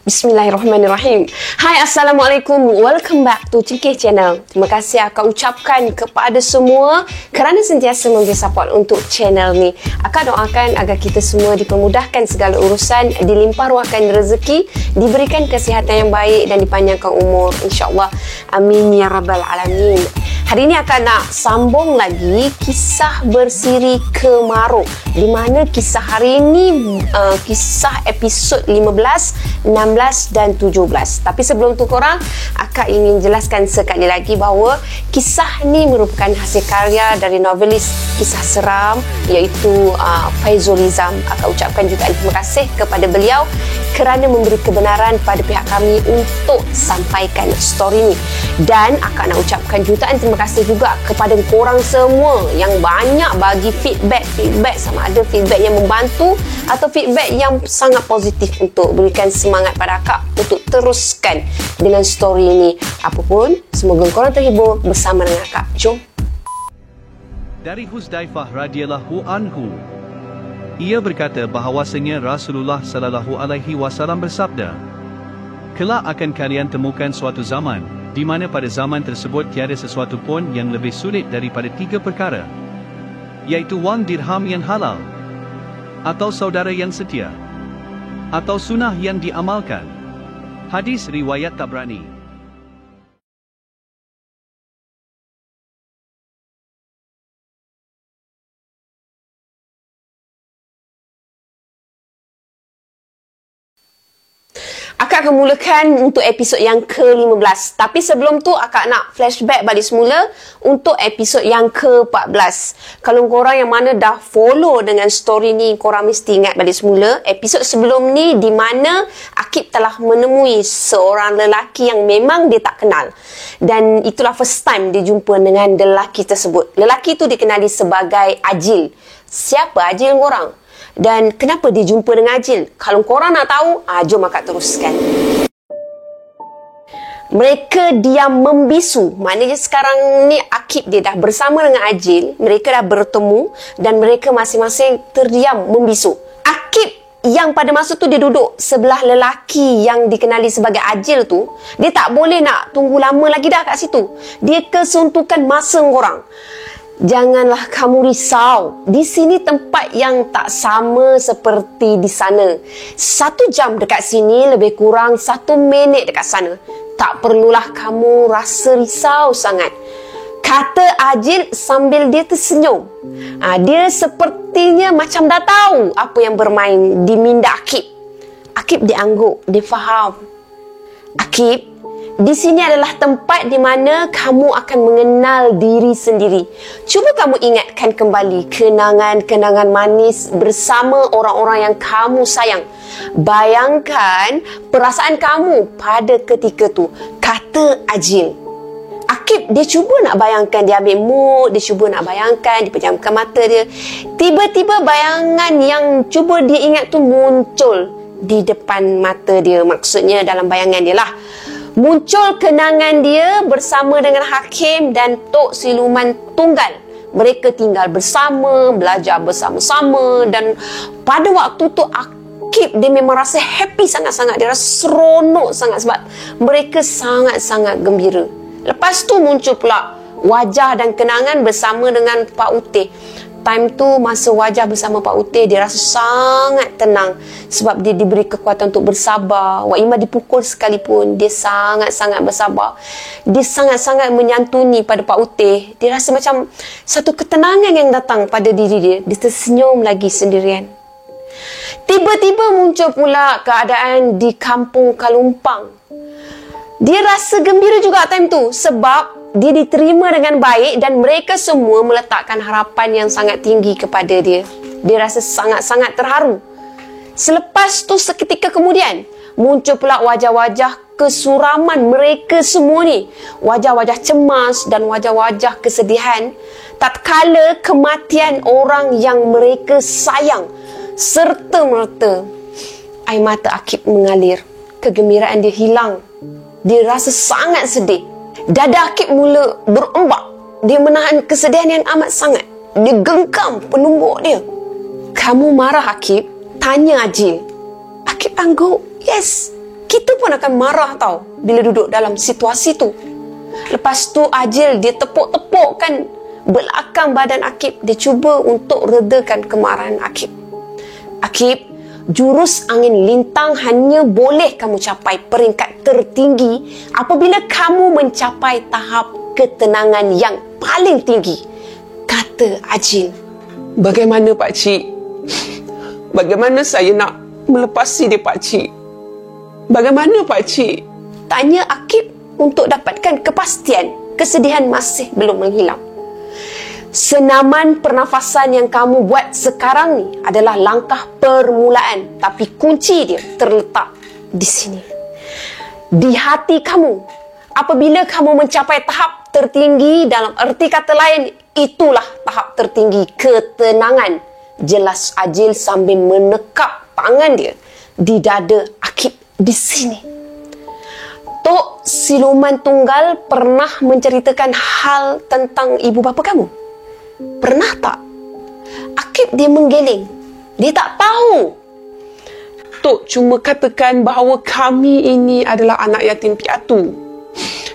Bismillahirrahmanirrahim. Hai, Assalamualaikum. Welcome back to Cingkih Channel. Terima kasih akak ucapkan kepada semua kerana sentiasa memberi support untuk channel ni. Akak doakan agar kita semua dipermudahkan segala urusan, dilimpah ruahkan rezeki, diberikan kesihatan yang baik dan dipanjangkan umur, insya-Allah. Amin ya rabbal alamin. Hari ini akan nak sambung lagi kisah bersiri kemaruk, di mana kisah hari ini kisah episod 15, 16 dan 17. Tapi sebelum tu korang, akak ingin jelaskan sekali lagi bahawa kisah ni merupakan hasil karya dari novelis kisah seram iaitu Faizul Rizam. Akak ucapkan jutaan terima kasih kepada beliau kerana memberi kebenaran pada pihak kami untuk sampaikan story ni. Dan akak nak ucapkan jutaan terima kasih juga kepada korang semua yang banyak bagi feedback sama ada feedback yang membantu atau feedback yang sangat positif untuk berikan semangat pada akak untuk teruskan dengan story ini. Apapun, semoga korang terhibur bersama dengan akak. Jom. Dari Huzdaifah radhiyallahu anhu, ia berkata bahawasanya Rasulullah sallallahu alaihi wasallam bersabda, "Kelak akan kalian temukan suatu zaman di mana pada zaman tersebut tiada sesuatu pun yang lebih sulit daripada 3 perkara, iaitu wang dirham yang halal, atau saudara yang setia, atau sunnah yang diamalkan." Hadis riwayat Tabrani. Akak akan mulakan untuk episod yang ke-15. Tapi sebelum tu, akak nak flashback balik semula untuk episod yang ke-14. Kalau korang yang mana dah follow dengan story ni, korang mesti ingat balik semula. Episod sebelum ni di mana Akib telah menemui seorang lelaki yang memang dia tak kenal. Dan itulah first time dia jumpa dengan lelaki tersebut. Lelaki tu dikenali sebagai Ajil. Siapa Ajil korang? Dan kenapa dia jumpa dengan Ajil? Kalau korang nak tahu, jom akak teruskan. Mereka diam membisu. Maknanya sekarang ni Akib dia dah bersama dengan Ajil. Mereka dah bertemu dan mereka masing-masing terdiam membisu. Akib yang pada masa tu dia duduk sebelah lelaki yang dikenali sebagai Ajil tu, dia tak boleh nak tunggu lama lagi dah kat situ. Dia kesuntukan masa korang. Janganlah kamu risau. Di sini tempat yang tak sama seperti di sana. 1 jam dekat sini lebih kurang 1 minit dekat sana. Tak perlulah kamu rasa risau sangat, kata Ajil sambil dia tersenyum. Dia sepertinya macam dah tahu apa yang bermain di minda Akib. Akib diangguk, dia faham. Akib, di sini adalah tempat di mana kamu akan mengenal diri sendiri. Cuba kamu ingatkan kembali kenangan-kenangan manis bersama orang-orang yang kamu sayang. Bayangkan perasaan kamu pada ketika tu, kata Ajil. Akib, dia cuba nak bayangkan, dia ambil mood, dia cuba nak bayangkan, dia pejamkan mata dia. Tiba-tiba bayangan yang cuba dia ingat tu muncul di depan mata dia. Maksudnya dalam bayangan dia lah. Muncul kenangan dia bersama dengan Hakim dan Tok Siluman Tunggal. Mereka tinggal bersama, belajar bersama-sama, dan pada waktu tu Akib dia memang rasa happy sangat-sangat. Dia rasa seronok sangat sebab mereka sangat-sangat gembira. Lepas tu muncul pula wajah dan kenangan bersama dengan Pak Utih. Time tu masa wajah bersama Pak Utih, dia rasa sangat tenang sebab dia diberi kekuatan untuk bersabar. Wak Imah dipukul sekalipun, dia sangat-sangat bersabar. Dia sangat-sangat menyantuni pada Pak Utih. Dia rasa macam satu ketenangan yang datang pada diri dia. Dia tersenyum lagi sendirian. Tiba-tiba muncul pula keadaan di kampung Kalumpang. Dia rasa gembira juga time tu sebab dia diterima dengan baik dan mereka semua meletakkan harapan yang sangat tinggi kepada dia. Dia rasa sangat-sangat terharu. Selepas tu seketika kemudian, muncul pula wajah-wajah kesuraman mereka semua ni. Wajah-wajah cemas dan wajah-wajah kesedihan tatkala kematian orang yang mereka sayang. Serta-merta air mata Akib mengalir. Kegembiraan dia hilang. Dia rasa sangat sedih. Dada Akib mula berombak. Dia menahan kesedihan yang amat sangat. Dia genggam penumbuk dia. "Kamu marah, Akib?" tanya Ajil. Akib angguk, "Yes, kita pun akan marah tau bila duduk dalam situasi tu. Lepas tu Ajil dia tepuk-tepukkan belakang badan Akib. Dia cuba untuk redakan kemarahan Akib. Akib, jurus angin lintang hanya boleh kamu capai peringkat tertinggi apabila kamu mencapai tahap ketenangan yang paling tinggi, kata Ajil. Bagaimana pakcik? Bagaimana saya nak melepasi dia pakcik? Bagaimana pakcik? Tanya Akib untuk dapatkan kepastian kesedihan masih belum menghilang. Senaman pernafasan yang kamu buat sekarang ni adalah langkah permulaan, tapi kunci dia terletak di sini. Di hati kamu. Apabila kamu mencapai tahap tertinggi, dalam erti kata lain, itulah tahap tertinggi ketenangan. Jelas Ajil sambil menekap tangan dia di dada Akib di sini. Tok Siluman Tunggal pernah menceritakan hal tentang ibu bapa kamu? Pernah tak? Akib dia menggeleng. Dia tak tahu. Tok cuma katakan bahawa kami ini adalah anak yatim piatu.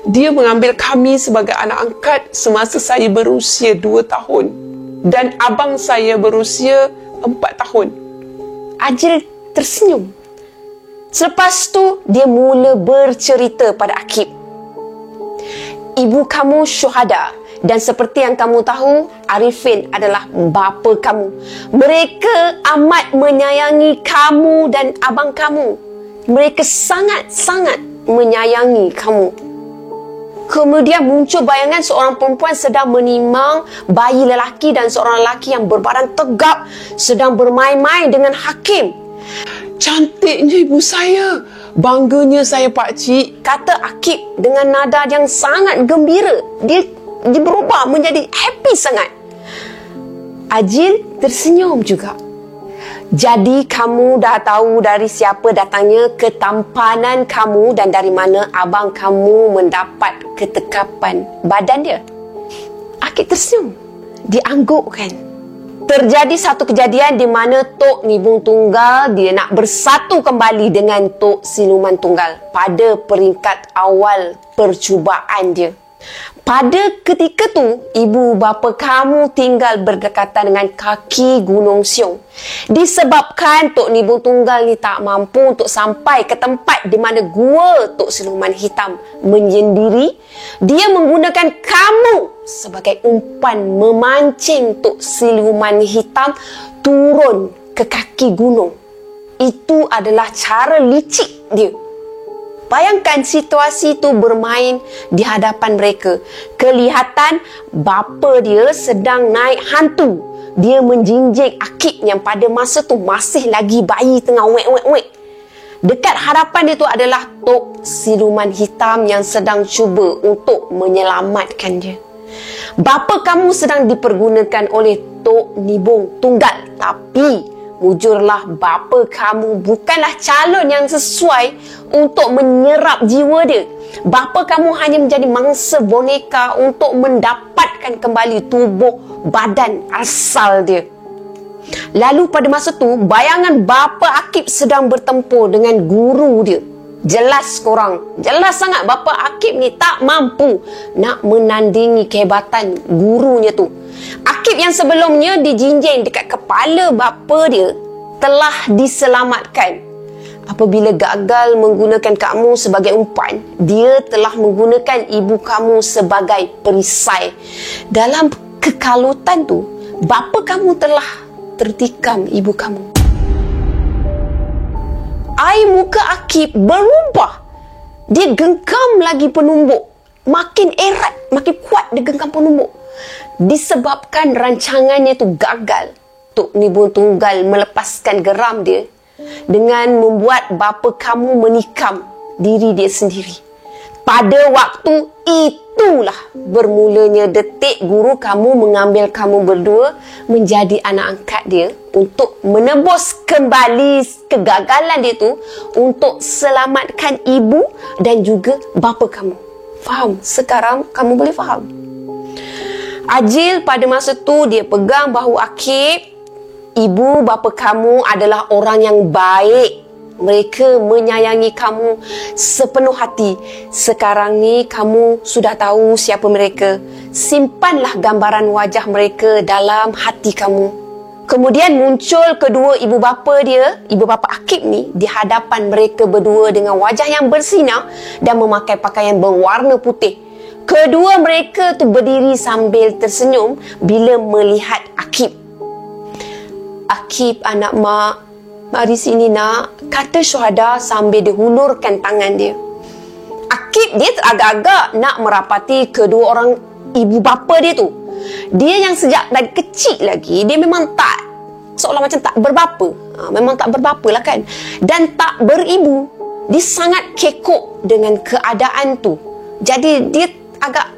Dia mengambil kami sebagai anak angkat semasa saya berusia 2 tahun. Dan abang saya berusia 4 tahun. Ajil tersenyum. Selepas tu, dia mula bercerita pada Akib. Ibu kamu syuhada. Dan seperti yang kamu tahu, Arifin adalah bapa kamu. Mereka amat menyayangi kamu dan abang kamu. Mereka sangat-sangat menyayangi kamu. Kemudian muncul bayangan seorang perempuan sedang menimang bayi lelaki dan seorang lelaki yang berbadan tegap sedang bermain-main dengan Hakim. Cantiknya ibu saya. Bangganya saya pakcik, kata Akib dengan nada yang sangat gembira. Dia berubah menjadi happy sangat. Ajil tersenyum juga. Jadi kamu dah tahu dari siapa datangnya ketampanan kamu dan dari mana abang kamu mendapat ketekapan badan dia? Akib tersenyum. Dia anggukkan. Terjadi satu kejadian di mana Tok Nibung Tunggal dia nak bersatu kembali dengan Tok Siluman Tunggal pada peringkat awal percubaan dia. Pada ketika tu, ibu bapa kamu tinggal berdekatan dengan kaki Gunung Siong. Disebabkan Tok Nibung Tunggal ni tak mampu untuk sampai ke tempat di mana gua Tok Siluman Hitam menyendiri, dia menggunakan kamu sebagai umpan memancing Tok Siluman Hitam turun ke kaki gunung. Itu adalah cara licik dia. Bayangkan situasi itu bermain di hadapan mereka. Kelihatan bapa dia sedang naik hantu. Dia menjinjing Akib yang pada masa tu masih lagi bayi tengah wek. Dekat hadapan dia tu adalah Tok Siluman Hitam yang sedang cuba untuk menyelamatkan dia. Bapa kamu sedang dipergunakan oleh Tok Nibung Tunggal. Tapi mujurlah bapa kamu bukanlah calon yang sesuai untuk menyerap jiwa dia. Bapa kamu hanya menjadi mangsa boneka untuk mendapatkan kembali tubuh badan asal dia. Lalu pada masa tu, bayangan bapa Akib sedang bertempur dengan guru dia. Jelas sangat bapa Akib ni tak mampu nak menandingi kehebatan gurunya tu. Akib yang sebelumnya dijinjing dekat kepala bapa dia telah diselamatkan. Apabila gagal menggunakan kamu sebagai umpan, dia telah menggunakan ibu kamu sebagai perisai. Dalam kekalutan tu, bapa kamu telah tertikam ibu kamu. Air muka Akib berubah. Dia genggam lagi penumbuk. Makin erat, makin kuat dia genggam penumbuk. Disebabkan rancangannya tu gagal, Tok Nibung Tunggal melepaskan geram dia dengan membuat bapa kamu menikam diri dia sendiri. Pada waktu itulah bermulanya detik guru kamu mengambil kamu berdua menjadi anak angkat dia untuk menebus kembali kegagalan dia tu untuk selamatkan ibu dan juga bapa kamu. Faham? Sekarang kamu boleh faham? Ajil pada masa tu dia pegang bahu Akib. Ibu bapa kamu adalah orang yang baik. Mereka menyayangi kamu sepenuh hati. Sekarang ni kamu sudah tahu siapa mereka. Simpanlah gambaran wajah mereka dalam hati kamu. Kemudian muncul kedua ibu bapa dia, ibu bapa Akib ni, di hadapan mereka berdua dengan wajah yang bersinar dan memakai pakaian berwarna putih. Kedua mereka tu berdiri sambil tersenyum bila melihat Akib. Akib, anak mak, mari sini nak, kata Syuhada sambil dia hulurkan tangan dia. Akib dia teragak-agak nak merapati kedua orang ibu bapa dia tu. Dia yang sejak dari kecil lagi, dia memang tak, seolah macam tak berbapa. Memang tak berbapa lah kan. Dan tak beribu. Dia sangat kekok dengan keadaan tu. Jadi dia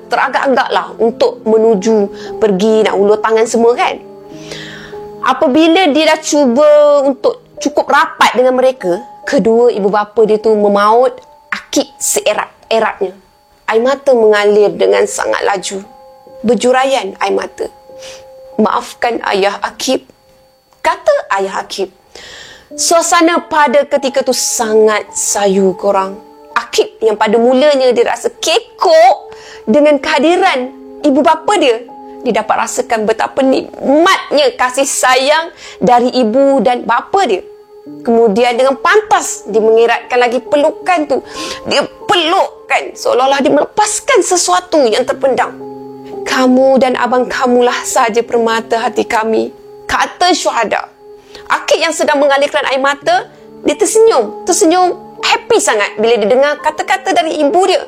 teragak-agak lah untuk menuju pergi nak ulur tangan semua kan. Apabila dia dah cuba untuk cukup rapat dengan mereka, kedua ibu bapa dia tu memaut Akib seerat-eratnya. Air mata mengalir dengan sangat laju. Berjuraian air mata. Maafkan ayah Akib, kata ayah Akib. Suasana pada ketika tu sangat sayu korang. Akib yang pada mulanya dia rasa kekok dengan kehadiran ibu bapa dia, dia dapat rasakan betapa nikmatnya kasih sayang dari ibu dan bapa dia. Kemudian dengan pantas dia mengeratkan lagi pelukan tu. Dia pelukkan seolah-olah dia melepaskan sesuatu yang terpendam. Kamu dan abang kamulah sahaja permata hati kami, kata Syuhada. Akib yang sedang mengalirkan air mata, dia tersenyum happy sangat bila dia dengar kata-kata dari ibu dia.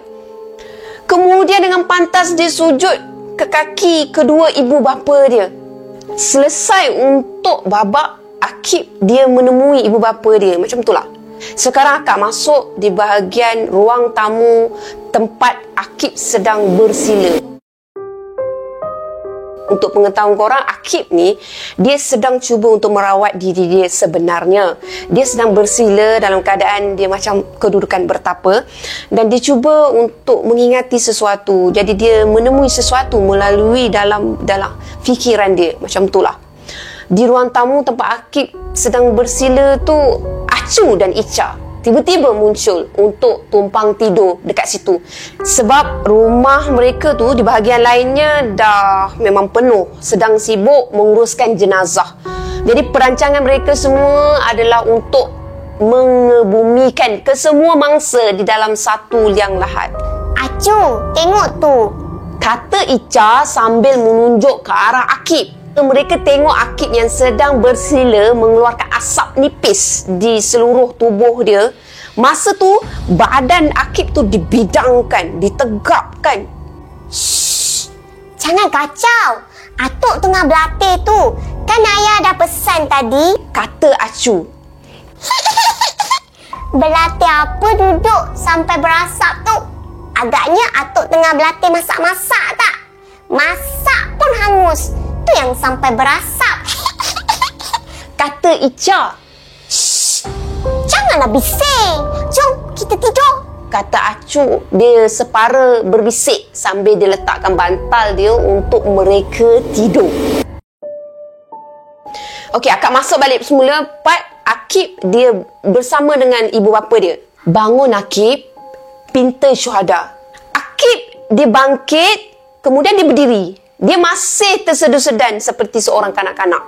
Kemudian dengan pantas dia sujud ke kaki kedua ibu bapa dia. Selesai untuk babak, Akib dia menemui ibu bapa dia. Macam itulah. Sekarang akak masuk di bahagian ruang tamu tempat Akib sedang bersila. Untuk pengetahuan korang, Akib ni dia sedang cuba untuk merawat diri dia sebenarnya. Dia sedang bersila dalam keadaan dia macam kedudukan bertapa dan dia cuba untuk mengingati sesuatu. Jadi dia menemui sesuatu melalui dalam fikiran dia. Macam itulah. Di ruang tamu tempat Akib sedang bersila tu, Acu dan Ica tiba-tiba muncul untuk tumpang tidur dekat situ. Sebab rumah mereka tu di bahagian lainnya dah memang penuh, sedang sibuk menguruskan jenazah. Jadi perancangan mereka semua adalah untuk mengebumikan kesemua mangsa di dalam satu liang lahat. Acu, tengok tu, kata Ica sambil menunjuk ke arah Akib. Mereka tengok Akib yang sedang bersila mengeluarkan asap nipis di seluruh tubuh dia. Masa tu badan Akib tu dibidangkan, ditegapkan. Shh, jangan kacau. Atuk tengah berlatih tu. Kan ayah dah pesan tadi, kata Acu. berlatih apa duduk sampai berasap tu? Agaknya atuk tengah berlatih masak-masak tak? Masak pun hangus. Tu yang sampai berasap. Kata Ica. Shh, janganlah bising. Jom kita tidur, kata Acu. Dia separa berbisik sambil dia letakkan bantal dia untuk mereka tidur. Okey, akak masuk balik semula part Akib dia bersama dengan ibu bapa dia. Bangun Akib, pinta Syuhada. Akib dia bangkit, kemudian dia berdiri. Dia masih tersedu-sedan seperti seorang kanak-kanak.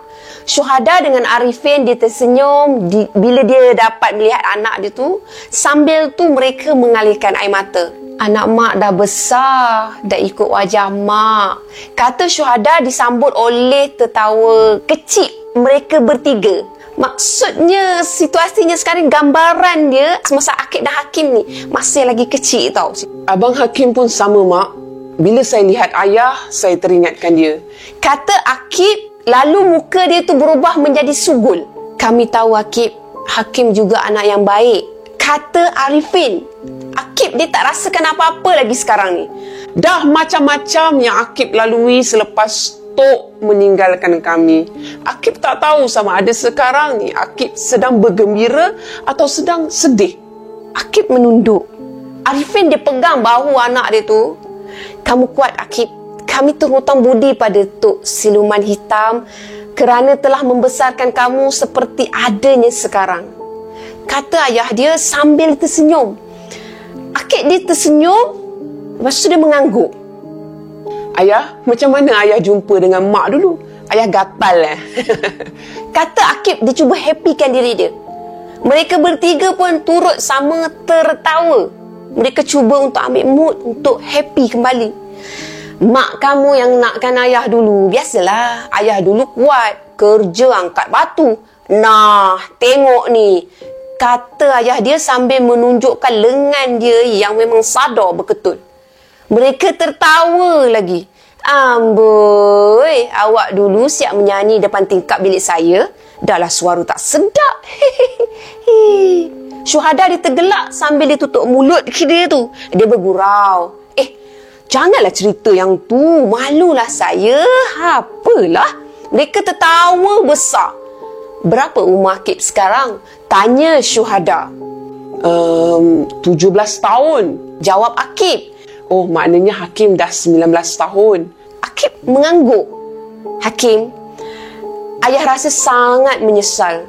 Syuhada dengan Arifin dia tersenyum bila dia dapat melihat anak dia tu. Sambil tu mereka mengalirkan air mata. Anak mak dah besar, dah ikut wajah mak, kata Syuhada disambut oleh tertawa kecil mereka bertiga. Maksudnya situasinya sekarang, gambaran dia semasa Akib dan Hakim ni masih lagi kecil tau. Abang Hakim pun sama mak. Bila saya lihat ayah, saya teringatkan dia, kata Akib. Lalu muka dia tu berubah menjadi sugul. Kami tahu Akib, Hakim juga anak yang baik, kata Arifin. Akib dia tak rasakan apa-apa lagi sekarang ni. dah macam-macam yang Akib lalui selepas Tok meninggalkan kami. Akib tak tahu sama ada sekarang ni Akib sedang bergembira atau sedang sedih. Akib menunduk. Arifin dia pegang bahu anak dia tu. Kamu kuat Akib. Kami terhutang budi pada Tok Siluman Hitam kerana telah membesarkan kamu seperti adanya sekarang. kata ayah dia sambil tersenyum. Akib dia tersenyum, lepas tu dia mengangguk. Ayah, macam mana ayah jumpa dengan mak dulu? Ayah gatal Kata Akib, dia cuba happykan diri dia. Mereka bertiga pun turut sama tertawa. Mereka cuba untuk ambil mood untuk happy kembali. Mak kamu yang nakkan ayah dulu. Biasalah, ayah dulu kuat, kerja angkat batu. Nah, tengok ni, kata ayah dia sambil menunjukkan lengan dia yang memang sadar berketul. Mereka tertawa lagi. Amboi, awak dulu siap menyanyi depan tingkap bilik saya. Dahlah suara tak sedap. Syuhada dia tergelak sambil dia tutup mulut dia tu. Dia bergurau. Janganlah cerita yang tu. Malulah saya. Apalah. Mereka tertawa besar. Berapa umur Akib sekarang? Tanya Syuhada. 17 tahun. Jawab Akib. Oh, maknanya Hakim dah 19 tahun. Akib mengangguk. Hakim, ayah rasa sangat menyesal.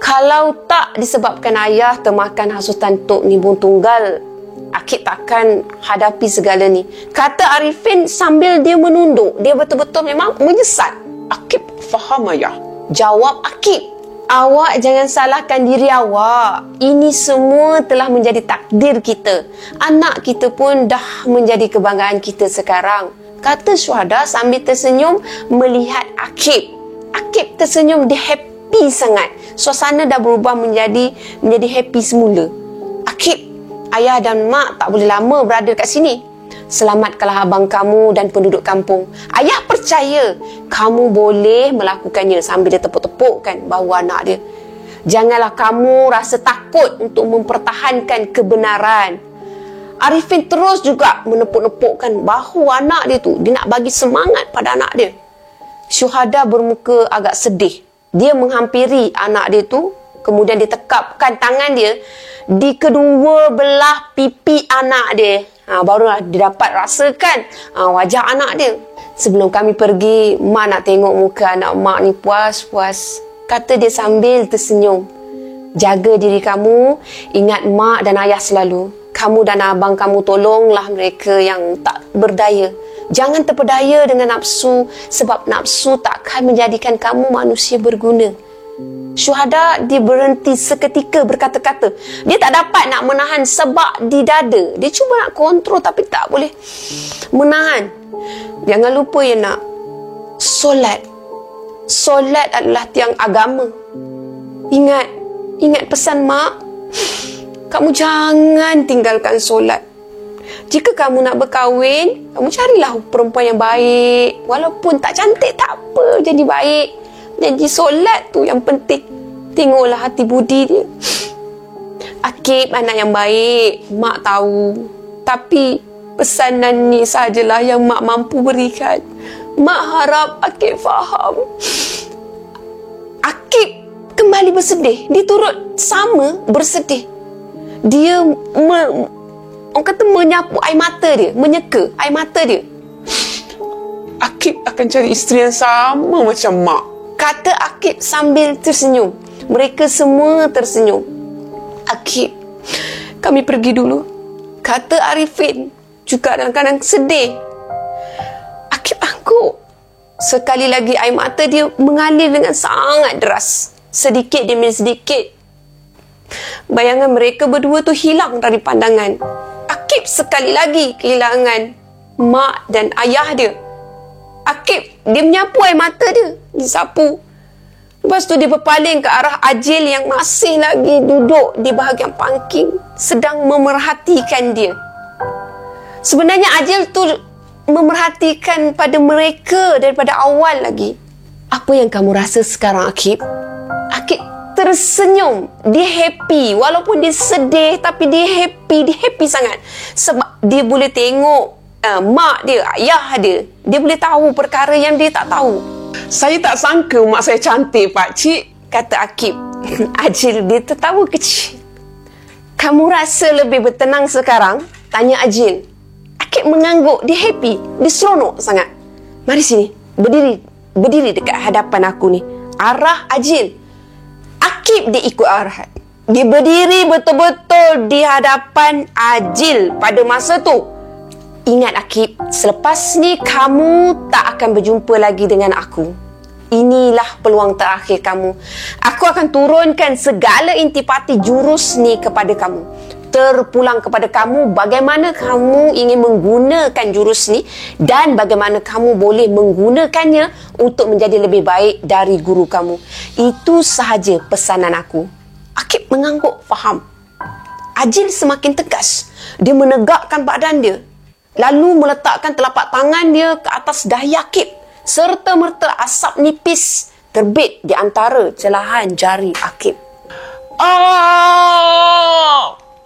Kalau tak disebabkan ayah termakan hasutan Tok Nibung Tunggal, Akib takkan hadapi segala ni. Kata Arifin sambil dia menunduk. Dia betul-betul memang menyesal. Akib faham ayah. Jawab Akib. Awak jangan salahkan diri awak. Ini semua telah menjadi takdir kita. Anak kita pun dah menjadi kebanggaan kita sekarang. Kata Syuhada sambil tersenyum melihat Akib. Akib tersenyum, dia happy sangat. Suasana dah berubah menjadi happy semula. Akib, ayah dan mak tak boleh lama berada kat sini. Selamatkanlah abang kamu dan penduduk kampung. Ayah percaya kamu boleh melakukannya, sambil dia tepuk-tepukkan bahu anak dia. Janganlah kamu rasa takut untuk mempertahankan kebenaran. Arifin terus juga menepuk-nepukkan bahu anak dia tu. Dia nak bagi semangat pada anak dia. Syuhada bermuka agak sedih. Dia menghampiri anak dia tu, kemudian dia tekapkan tangan dia di kedua belah pipi anak dia. Barulah dia dapat rasakan wajah anak dia. Sebelum kami pergi, mak nak tengok muka anak mak ni puas-puas. Kata dia sambil tersenyum. Jaga diri kamu, ingat mak dan ayah selalu. Kamu dan abang kamu tolonglah mereka yang tak berdaya. Jangan terpedaya dengan nafsu, sebab nafsu takkan menjadikan kamu manusia berguna. Syuhada dia berhenti seketika berkata-kata. Dia tak dapat nak menahan sebab di dada. Dia cuba nak kontrol tapi tak boleh menahan. Jangan lupa ya nak, solat. Solat adalah tiang agama. Ingat pesan mak. Kamu jangan tinggalkan solat. Jika kamu nak berkahwin, kamu carilah perempuan yang baik. Walaupun tak cantik, tak apa, jadi baik. Jadi solat tu yang penting. Tengoklah hati budi dia. Akib anak yang baik, mak tahu. Tapi pesanan ni sajalah yang mak mampu berikan. Mak harap Akib faham. Akib kembali bersedih. Dia turut sama bersedih. Dia orang kata menyapu air mata dia, menyeka air mata dia. Akib akan cari isteri yang sama macam mak. Kata Akib sambil tersenyum. Mereka semua tersenyum. Akib, kami pergi dulu. Kata Arifin, juga dalam keadaan sedih. Akib angguk. Sekali lagi air mata dia mengalir dengan sangat deras. Sedikit demi sedikit. Bayangan mereka berdua tu hilang dari pandangan. Akib sekali lagi kehilangan mak dan ayah dia. Akib, dia menyapu air mata dia. Disapu. Lepas tu dia berpaling ke arah Ajil yang masih lagi duduk di bahagian pangking, sedang memerhatikan dia. Sebenarnya Ajil tu memerhatikan pada mereka daripada awal lagi. Apa yang kamu rasa sekarang, Akib? Akib tersenyum. Dia happy. Walaupun dia sedih, tapi dia happy sangat. Sebab dia boleh tengok mak dia, ayah dia. Dia boleh tahu perkara yang dia tak tahu. Saya tak sangka mak saya cantik, pakcik, kata Akib. Ajil dia tertawa kecil. Kamu rasa lebih bertenang sekarang? Tanya Ajil. Akib mengangguk. Dia happy. Dia seronok sangat. Mari sini. Berdiri dekat hadapan aku ni. Arah Ajil. Akib dia ikut arah. Dia berdiri betul-betul di hadapan Ajil pada masa tu. Ingat Akib, selepas ni kamu tak akan berjumpa lagi dengan aku. Inilah peluang terakhir kamu. Aku akan turunkan segala intipati jurus ni kepada kamu. Terpulang kepada kamu bagaimana kamu ingin menggunakan jurus ni dan bagaimana kamu boleh menggunakannya untuk menjadi lebih baik dari guru kamu. Itu sahaja pesanan aku. Akib mengangguk faham. Ajil semakin tegas. Dia menegakkan badan dia, lalu meletakkan telapak tangan dia ke atas dahi Akib. Serta-merta asap nipis terbit di antara celahan jari Akib.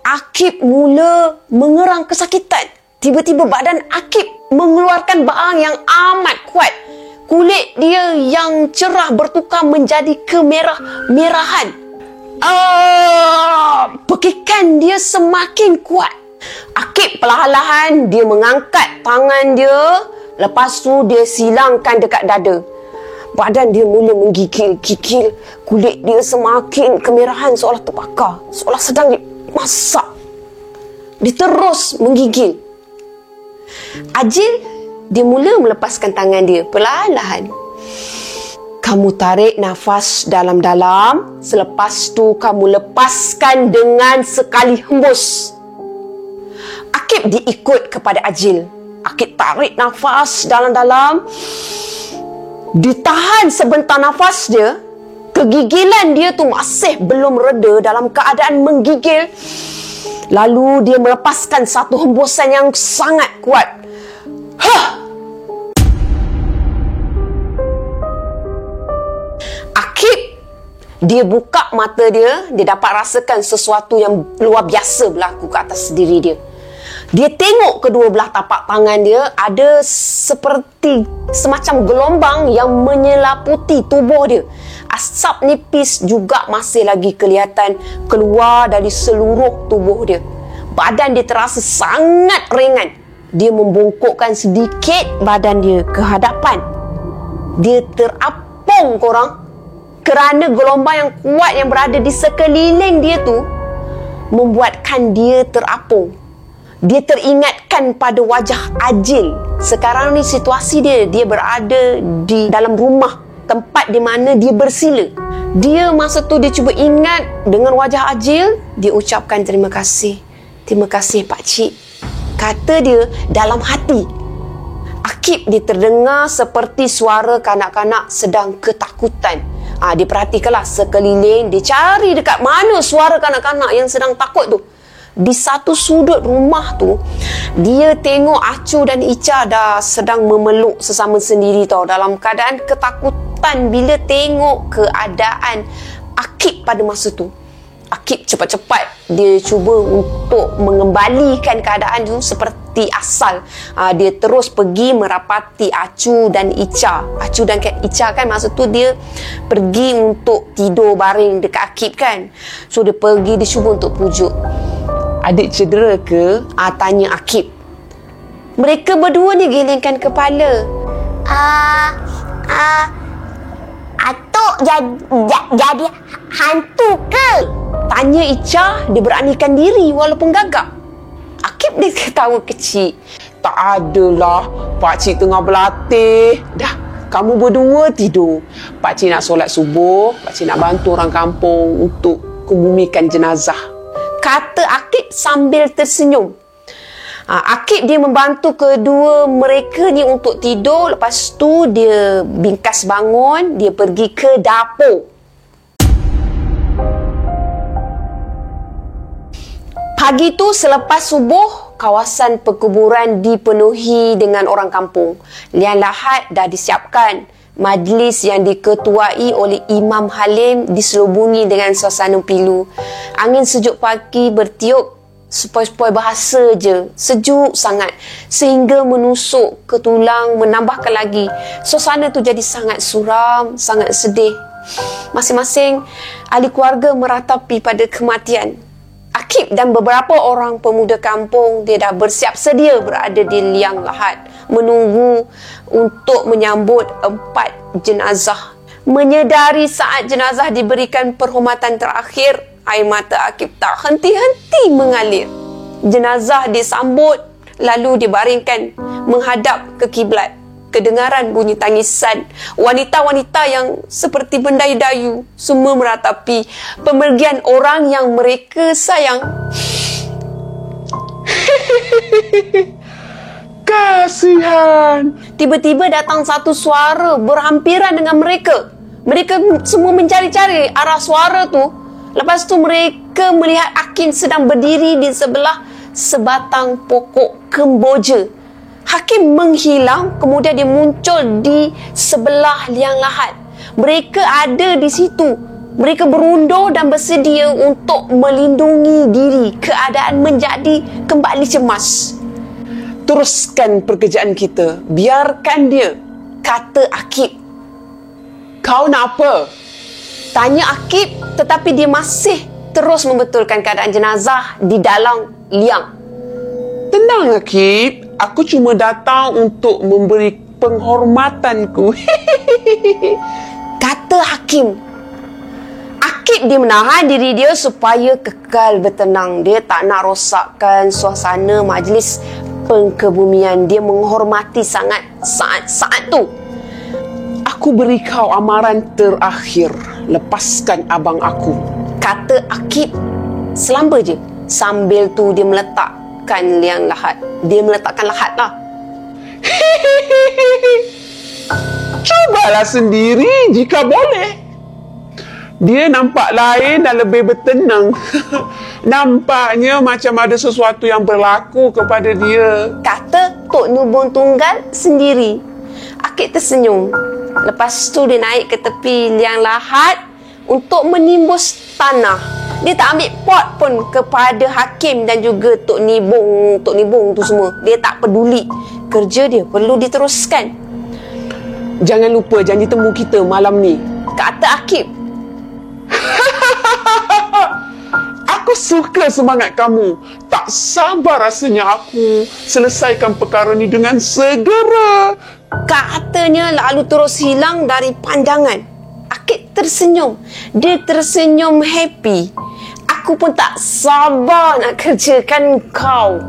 Akib mula mengerang kesakitan. Tiba-tiba badan Akib mengeluarkan baang yang amat kuat. Kulit dia yang cerah bertukar menjadi kemerah-merahan. Pekikan dia semakin kuat. Akib perlahan-lahan dia mengangkat tangan dia. Lepas tu dia silangkan dekat dada. Badan dia mula menggigil-gigil. Kulit dia semakin kemerahan seolah terbakar, seolah sedang dimasak. Dia terus menggigil. Ajil, dia mula melepaskan tangan dia perlahan-lahan. Kamu tarik nafas dalam-dalam. Selepas tu kamu lepaskan dengan sekali hembus. Akib diikut kepada Ajil. Akib tarik nafas dalam-dalam. Ditahan sebentar nafas dia. Kegigilan dia tu masih belum reda, dalam keadaan menggigil. Lalu dia melepaskan satu hembusan yang sangat kuat. Akib, dia buka mata dia. Dia dapat rasakan sesuatu yang luar biasa berlaku ke atas diri dia. Dia tengok kedua belah tapak tangan dia ada seperti semacam gelombang yang menyelaputi tubuh dia. Asap nipis juga masih lagi kelihatan keluar dari seluruh tubuh dia. Badan dia terasa sangat ringan. Dia membongkokkan sedikit badan dia ke hadapan. Dia terapung korang, kerana gelombang yang kuat yang berada di sekeliling dia tu membuatkan dia terapung. Dia teringatkan pada wajah Ajil. Sekarang ni situasi dia berada di dalam rumah, tempat di mana dia bersila. Dia masa tu dia cuba ingat dengan wajah Ajil. Dia ucapkan terima kasih. Terima kasih pakcik, kata dia dalam hati. Akib dia terdengar seperti suara kanak-kanak sedang ketakutan. Dia perhatikanlah sekeliling. Dia cari dekat mana suara kanak-kanak yang sedang takut tu. Di satu sudut rumah tu, dia tengok Acu dan Ica dah sedang memeluk sesama sendiri tau, dalam keadaan ketakutan bila tengok keadaan Akib pada masa tu. Akib cepat-cepat dia cuba untuk mengembalikan keadaan tu seperti asal. Dia terus pergi merapati Acu dan Ica. Acu dan Ica kan masa tu dia pergi untuk tidur baring dekat Akib kan. So dia pergi, dia cuba untuk pujuk. Adik cedera ke? Tanya Akib. Mereka berdua ni gelengkan kepala. Atuk jadi hantu ke? Tanya Ica. Dia beranikan diri walaupun gagap. Akib dia ketawa kecil. Tak adalah. Pakcik tengah berlatih. Dah, kamu berdua tidur. Pakcik nak solat subuh. Pakcik nak bantu orang kampung untuk kebumikan jenazah, kata Akib sambil tersenyum. Akib dia membantu kedua mereka ni untuk tidur. Lepas tu dia bingkas bangun. Dia pergi ke dapur. Pagi tu selepas subuh, kawasan perkuburan dipenuhi dengan orang kampung. Liang lahat dah disiapkan. Majlis yang diketuai oleh Imam Halim diselubungi dengan suasana pilu. Angin sejuk pagi bertiup sepoi-sepoi bahasa je. Sejuk sangat sehingga menusuk ke tulang, menambahkan lagi. Suasana tu jadi sangat suram, sangat sedih. Masing-masing ahli keluarga meratapi pada kematian. Akib dan beberapa orang pemuda kampung dia dah bersiap sedia berada di liang lahat menunggu untuk menyambut 4 jenazah. Menyedari saat jenazah diberikan perkhidmatan terakhir, Air mata Akib tak henti-henti mengalir. Jenazah disambut, lalu dibaringkan menghadap ke kiblat. Kedengaran bunyi tangisan wanita-wanita yang seperti mendayu-dayu, semua meratapi pemergian orang yang mereka sayang. Kasihan. Tiba-tiba datang satu suara berhampiran dengan mereka. Mereka semua mencari-cari arah suara tu. Lepas tu mereka melihat Hakim sedang berdiri di sebelah sebatang pokok kemboja. Hakim menghilang, kemudian dia muncul di sebelah liang lahat. Mereka ada di situ. Mereka berundur dan bersedia untuk melindungi diri. Keadaan menjadi kembali cemas. Teruskan pekerjaan kita. Biarkan dia. Kata Akib. Kau nak apa? Tanya Akib, tetapi dia masih terus membetulkan keadaan jenazah di dalam liang. Tenang, Akib. Aku cuma datang untuk memberi penghormatanku. Kata Hakim. Akib dia menahan diri dia supaya kekal bertenang. Dia tak nak rosakkan suasana majlis pengkebumian. Dia menghormati sangat saat tu. Aku beri kau amaran terakhir. Lepaskan abang aku. Kata Akib selamba je. Sambil tu dia meletakkan liang lahat. Dia meletakkan lahat lah. Cubalah sendiri jika boleh. Dia nampak lain dan lebih bertenang. Nampaknya macam ada sesuatu yang berlaku kepada dia. Kata Tok Nubung Tunggal sendiri. Akib tersenyum. Lepas tu dia naik ke tepi liang lahat untuk menimbus tanah. Dia tak ambil pot pun kepada Hakim dan juga Tok Nibong tu semua. Dia tak peduli. Kerja dia perlu diteruskan. Jangan lupa janji temu kita malam ni. Kata Akib. Aku suka semangat kamu. Tak sabar rasanya aku selesaikan perkara ni dengan segera. Katanya lalu terus hilang dari pandangan. Akib tersenyum. Dia tersenyum happy. Aku pun tak sabar nak kerjakan kau.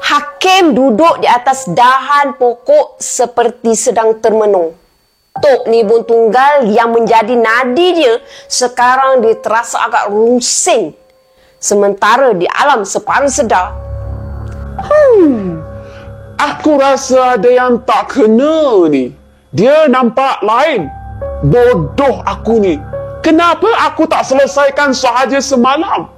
Hakim duduk di atas dahan pokok seperti sedang termenung. Tok Nibung Tunggal yang menjadi nadi dia sekarang dia terasa agak rungsing. Sementara di alam separuh sedar, Aku rasa ada yang tak kena ni. Dia nampak lain. Bodoh aku ni. Kenapa aku tak selesaikan sahaja semalam?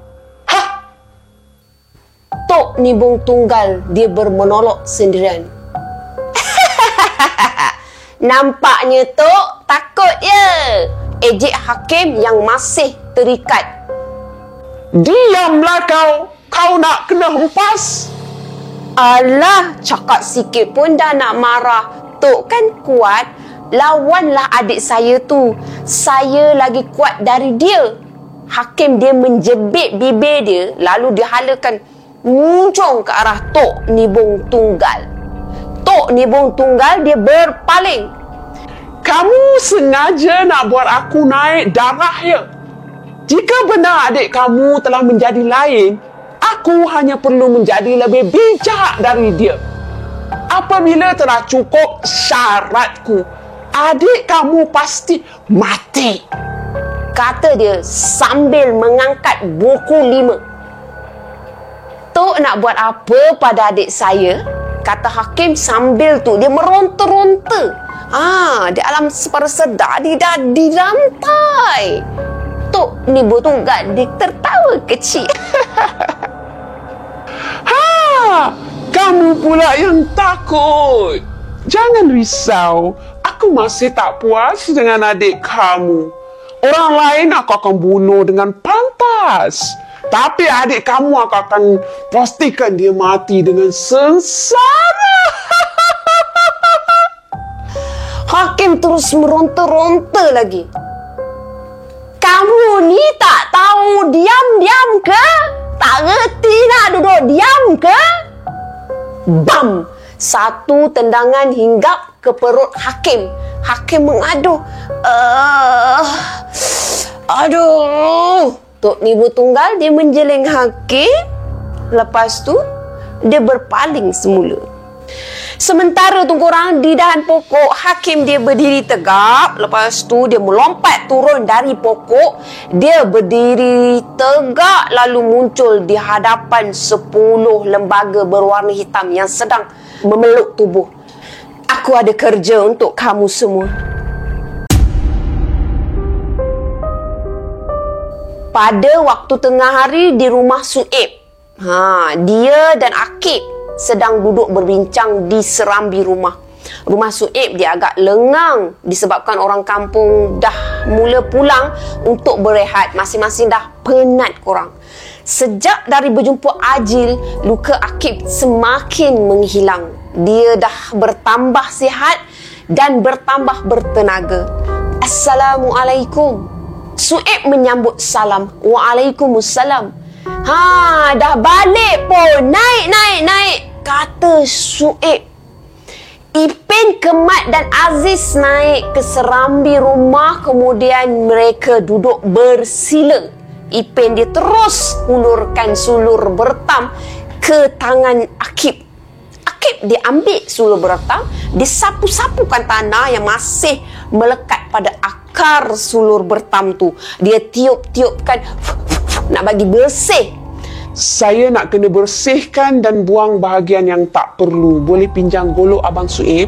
Tok Nibung Tunggal dia bermonolog sendirian. Nampaknya Tok takut ya. Ejek Hakim yang masih terikat. Diamlah kau. Kau nak kena hempas. Alah, cakap sikit pun dah nak marah. Tok kan kuat. Lawanlah adik saya tu. Saya lagi kuat dari dia. Hakim dia menjebit bibir dia. Lalu dia halakan muncung ke arah Tok Nibung Tunggal. Tok Nibung Tunggal dia berpaling. Kamu sengaja nak buat aku naik darah ya? Jika benar adik kamu telah menjadi lain, aku hanya perlu menjadi lebih bijak dari dia. Apabila telah cukup syaratku, adik kamu pasti mati. Kata dia sambil mengangkat buku 5. Tok nak buat apa pada adik saya? Kata Hakim sambil tu dia meronta-ronta. Di alam separuh sedar dia dah dirantai. Tok Nibung Tunggal dia tertawa kecil. Kamu pula yang takut. Jangan risau. Aku masih tak puas dengan adik kamu. Orang lain aku akan bunuh dengan pantas. Tapi adik kamu aku akan pastikan dia mati dengan sengsara. Hakim terus meronta-ronta lagi. Kamu ni tak tahu diam-diam ke? Tak reti nak duduk diam ke? Bam! Satu tendangan hinggap ke perut hakim. Hakim mengaduh. Aduh. Tok Nibu Tunggal dia menjeling hakim. Lepas tu dia berpaling semula. Sementara tu korang di dahan pokok, hakim dia berdiri tegak. Lepas tu dia melompat turun dari pokok. Dia berdiri tegak lalu muncul di hadapan 10 lembaga berwarna hitam yang sedang memeluk tubuh. Aku ada kerja untuk kamu semua. Pada waktu tengah hari di rumah Suib, dia dan Akib sedang duduk berbincang di serambi rumah. Rumah Suib dia agak lengang disebabkan orang kampung dah mula pulang untuk berehat. Masing-masing dah penat korang. Sejak dari berjumpa Ajil, luka Akib semakin menghilang. Dia dah bertambah sihat dan bertambah bertenaga. Assalamualaikum. Suib menyambut salam. Waalaikumsalam. Dah balik pun. Naik. Kata Suib. Ipin, Kemat dan Aziz naik ke serambi rumah. Kemudian mereka duduk bersila. Ipin dia terus hulurkan sulur bertam ke tangan Akib. Akib dia ambil sulur bertam. Dia sapu-sapukan tanah yang masih melekat pada akar sulur bertam tu. Dia tiup-tiupkan nak bagi bersih. Saya nak kena bersihkan dan buang bahagian yang tak perlu. Boleh pinjam golok Abang Suib?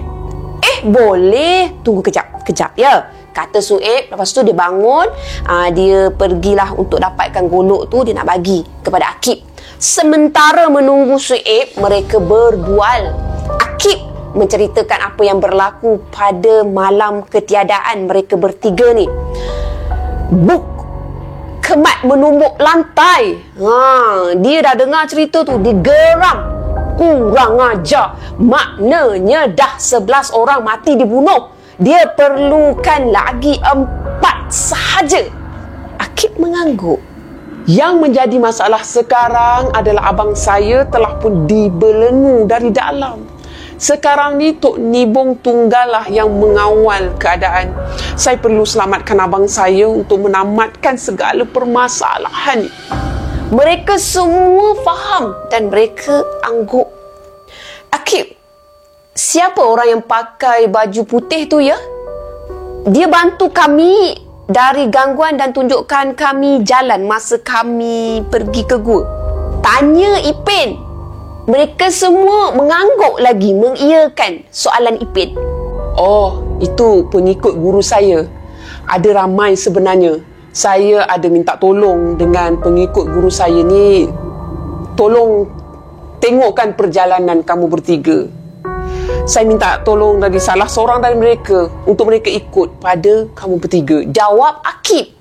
Boleh. Tunggu kejap ya. Kata Suib. Lepas tu dia bangun. Dia pergilah untuk dapatkan golok tu. Dia nak bagi kepada Akib. Sementara menunggu Suib, mereka berbual. Akib menceritakan apa yang berlaku pada malam ketiadaan mereka bertiga ni. Kemat menumbuk lantai. Dia dah dengar cerita tu. Dia geram. Kurang ajar. Maknanya dah 11 orang mati dibunuh. Dia perlukan lagi 4 sahaja. Akib mengangguk. Yang menjadi masalah sekarang adalah abang saya telah pun dibelenggu dari dalam. Sekarang ni Tok Nibong Tunggal lah yang mengawal keadaan. Saya perlu selamatkan abang saya untuk menamatkan segala permasalahan ni. Mereka semua faham dan mereka angguk. Akib, siapa orang yang pakai baju putih tu ya? Dia bantu kami dari gangguan dan tunjukkan kami jalan masa kami pergi ke gua. Tanya Ipin. Mereka semua mengangguk lagi, mengiyakan soalan Ipin. Oh, itu pengikut guru saya. Ada ramai sebenarnya. Saya ada minta tolong dengan pengikut guru saya ni. Tolong tengokkan perjalanan kamu bertiga. Saya minta tolong dari salah seorang dari mereka untuk mereka ikut pada kamu bertiga. Jawab Akib.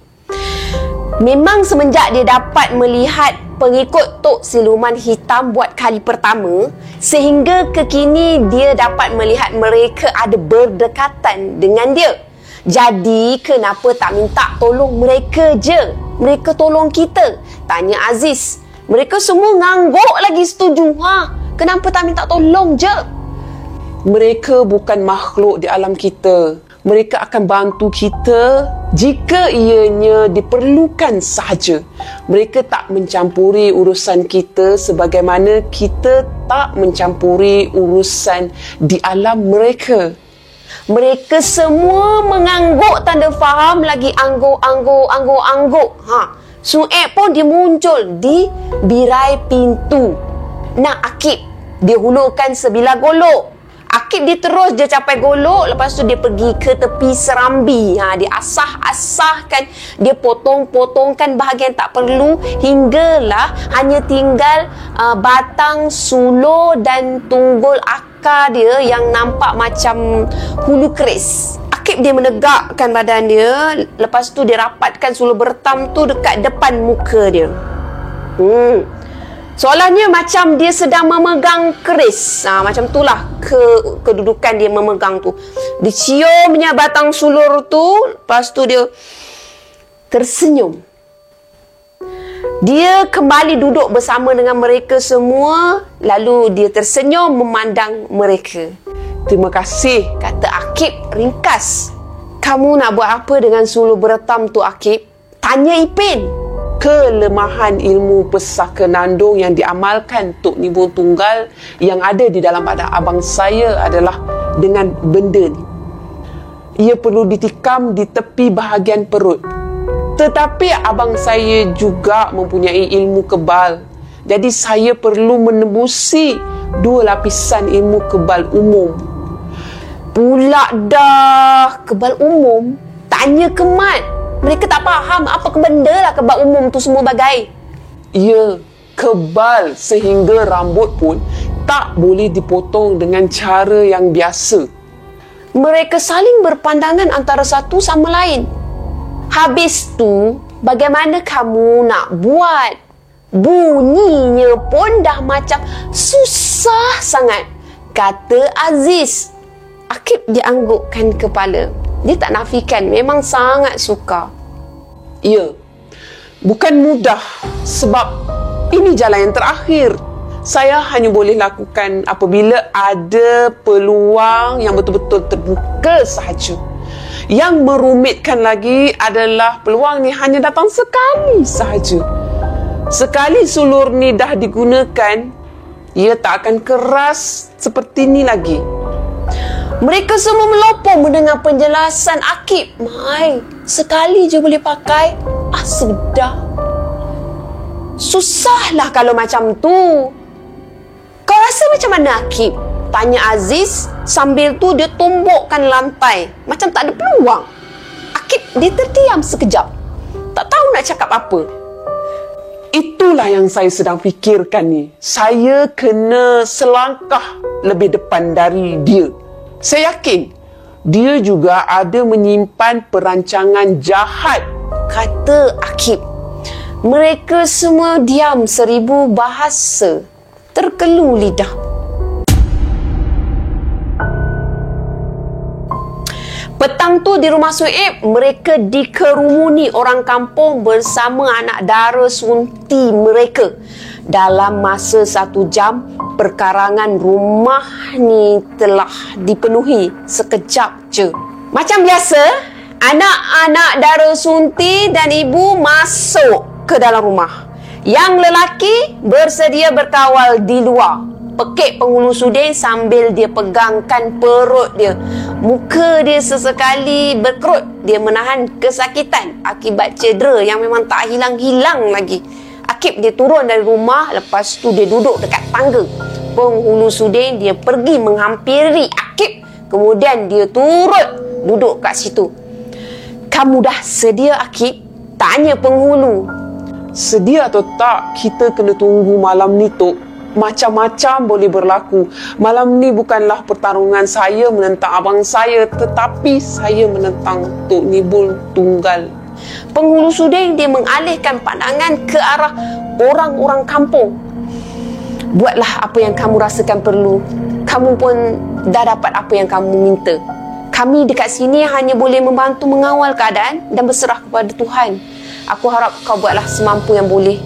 Memang semenjak dia dapat melihat pengikut Tok Siluman Hitam buat kali pertama, sehingga kekini dia dapat melihat mereka ada berdekatan dengan dia. Jadi, kenapa tak minta tolong mereka je? Mereka tolong kita. Tanya Aziz. Mereka semua ngangguk lagi setuju. Kenapa tak minta tolong je? Mereka bukan makhluk di alam kita. Mereka akan bantu kita jika ianya diperlukan sahaja. Mereka tak mencampuri urusan kita sebagaimana kita tak mencampuri urusan di alam mereka. Mereka semua mengangguk tanda faham lagi angguk. Suib pun dia muncul di birai pintu. Nak Akib, dia hulurkan sebilah golok. Akib dia terus dia capai golok. Lepas tu dia pergi ke tepi serambi. Dia asah-asahkan. Dia potong-potongkan bahagian tak perlu. Hinggalah hanya tinggal batang sulur dan tunggul akar dia yang nampak macam hulu keris. Akib dia menegakkan badan dia. Lepas tu dia rapatkan sulur bertam tu dekat depan muka dia. Soalannya macam dia sedang memegang keris. Macam itulah kedudukan dia memegang tu. Dia ciumnya batang sulur tu. Lepas tu dia tersenyum. Dia kembali duduk bersama dengan mereka semua. Lalu dia tersenyum memandang mereka. Terima kasih. Kata Akib ringkas. Kamu nak buat apa dengan suluh beretam tu, Akib? Tanya Ipin. Kelemahan ilmu pesaka nandung yang diamalkan Tok Nibul Tunggal yang ada di dalam badan abang saya adalah dengan benda ni. Ia perlu ditikam di tepi bahagian perut. Tetapi abang saya juga mempunyai ilmu kebal. Jadi saya perlu menembusi 2 lapisan ilmu kebal umum. Pula dah kebal umum. Tanya ke Mat. Mereka tak faham apa benda lah kebal umum tu semua bagai. Ia kebal sehingga rambut pun tak boleh dipotong dengan cara yang biasa. Mereka saling berpandangan antara satu sama lain. Habis tu, bagaimana kamu nak buat? Bunyinya pun dah macam susah sangat, kata Aziz. Akib dianggukkan kepala. Dia tak nafikan, memang sangat suka. Ya, bukan mudah sebab ini jalan yang terakhir. Saya hanya boleh lakukan apabila ada peluang yang betul-betul terbuka sahaja. Yang merumitkan lagi adalah peluang ni hanya datang sekali sahaja. Sekali sulur ni dah digunakan, ia tak akan keras seperti ni lagi. Mereka semua melopong mendengar penjelasan Akib. Mai, sekali je boleh pakai. Sudah. Susahlah kalau macam tu. Kau rasa macam mana, Akib? Tanya Aziz sambil tu dia tumbukkan lantai. Macam tak ada peluang. Akib dia terdiam sekejap. Tak tahu nak cakap apa. Itulah yang saya sedang fikirkan ni. Saya kena selangkah lebih depan dari dia. Saya yakin dia juga ada menyimpan perancangan jahat, kata Akib. Mereka semua diam 1000 bahasa. Terkelu lidah. Petang tu di rumah Suib, mereka dikerumuni orang kampung bersama anak dara sunti mereka. Dalam masa 1 jam, perkarangan rumah ni telah dipenuhi sekejap je. Macam biasa, anak-anak dara sunti dan ibu masuk ke dalam rumah. Yang lelaki bersedia berkawal di luar. Pekik penghulu sudin sambil dia pegangkan perut dia. Muka dia sesekali berkerut. Dia menahan kesakitan akibat cedera yang memang tak hilang-hilang lagi. Akib dia turun dari rumah. Lepas tu dia duduk dekat tangga. Penghulu sudin dia pergi menghampiri Akib. Kemudian dia turut duduk kat situ. Kamu dah sedia, Akib? Tanya penghulu. Sedia atau tak, kita kena tunggu malam ni, Tok. Macam-macam boleh berlaku. Malam ni bukanlah pertarungan saya menentang abang saya, tetapi saya menentang Tok Nibul Tunggal. Penghulu sudin dia mengalihkan pandangan ke arah orang-orang kampung. Buatlah apa yang kamu rasakan perlu. Kamu pun dah dapat apa yang kamu minta. Kami dekat sini hanya boleh membantu mengawal keadaan dan berserah kepada Tuhan. Aku harap kau buatlah semampu yang boleh,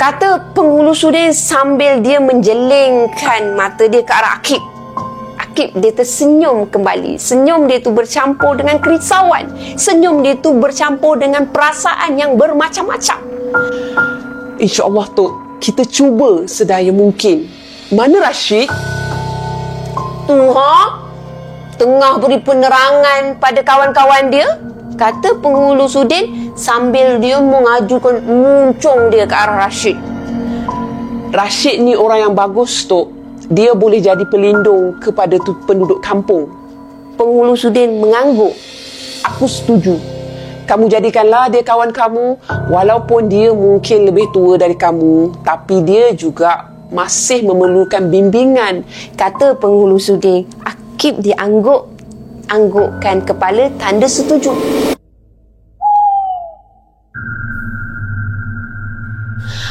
kata penghulu sudin sambil dia menjelingkan mata dia ke arah Akib. Akib dia tersenyum kembali. Senyum dia tu bercampur dengan kerisauan. Senyum dia tu bercampur dengan perasaan yang bermacam-macam. InsyaAllah, Tok, kita cuba sedaya mungkin. Mana Rashid? Tu tengah beri penerangan pada kawan-kawan dia, kata penghulu sudin sambil dia mengajukan muncung dia ke arah Rashid. Rashid ni orang yang bagus, Tok. Dia boleh jadi pelindung kepada penduduk kampung. Penghulu sudin mengangguk. Aku setuju. Kamu jadikanlah dia kawan kamu. Walaupun dia mungkin lebih tua dari kamu, tapi dia juga masih memerlukan bimbingan, kata penghulu sudin. Akib dianggukkan kepala tanda setuju.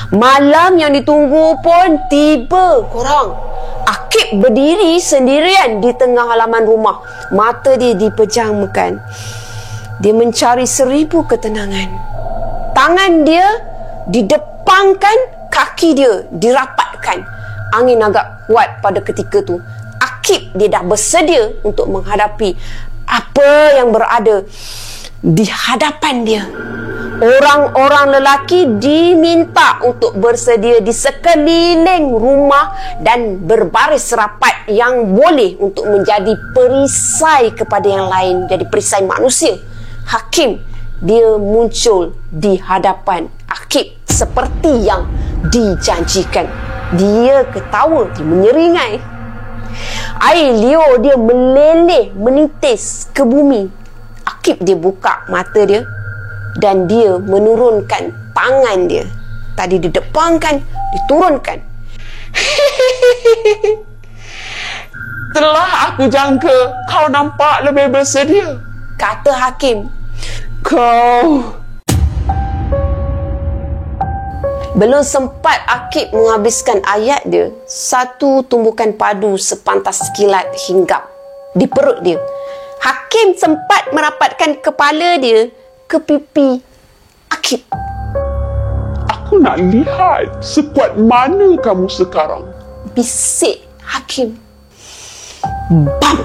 Malam yang ditunggu pun tiba korang. Akib berdiri sendirian di tengah halaman rumah. Mata dia dipejamkan. Dia mencari 1000 ketenangan. Tangan dia di depan didepangkan, kaki dia dirapatkan. Angin agak kuat pada ketika tu. Akib dia dah bersedia untuk menghadapi apa yang berada di hadapan dia. Orang-orang lelaki diminta untuk bersedia di sekeliling rumah dan berbaris rapat yang boleh untuk menjadi perisai kepada yang lain, jadi perisai manusia. Hakim dia muncul di hadapan Akib seperti yang dijanjikan. Dia ketawa, dia menyeringai. Air liur dia meleleh, menitis ke bumi. Akib dia buka mata dia dan dia menurunkan tangan dia. Tadi didepangkan, diturunkan. Telah aku jangka kau nampak lebih bersedia, Kata Hakim. Kau... Belum sempat Akib menghabiskan ayat dia, satu tumbukan padu sepantas kilat hinggap di perut dia. Hakim sempat merapatkan kepala dia ke pipi Akib. Aku nak lihat sekuat mana kamu sekarang. Bisik Hakim. Bam!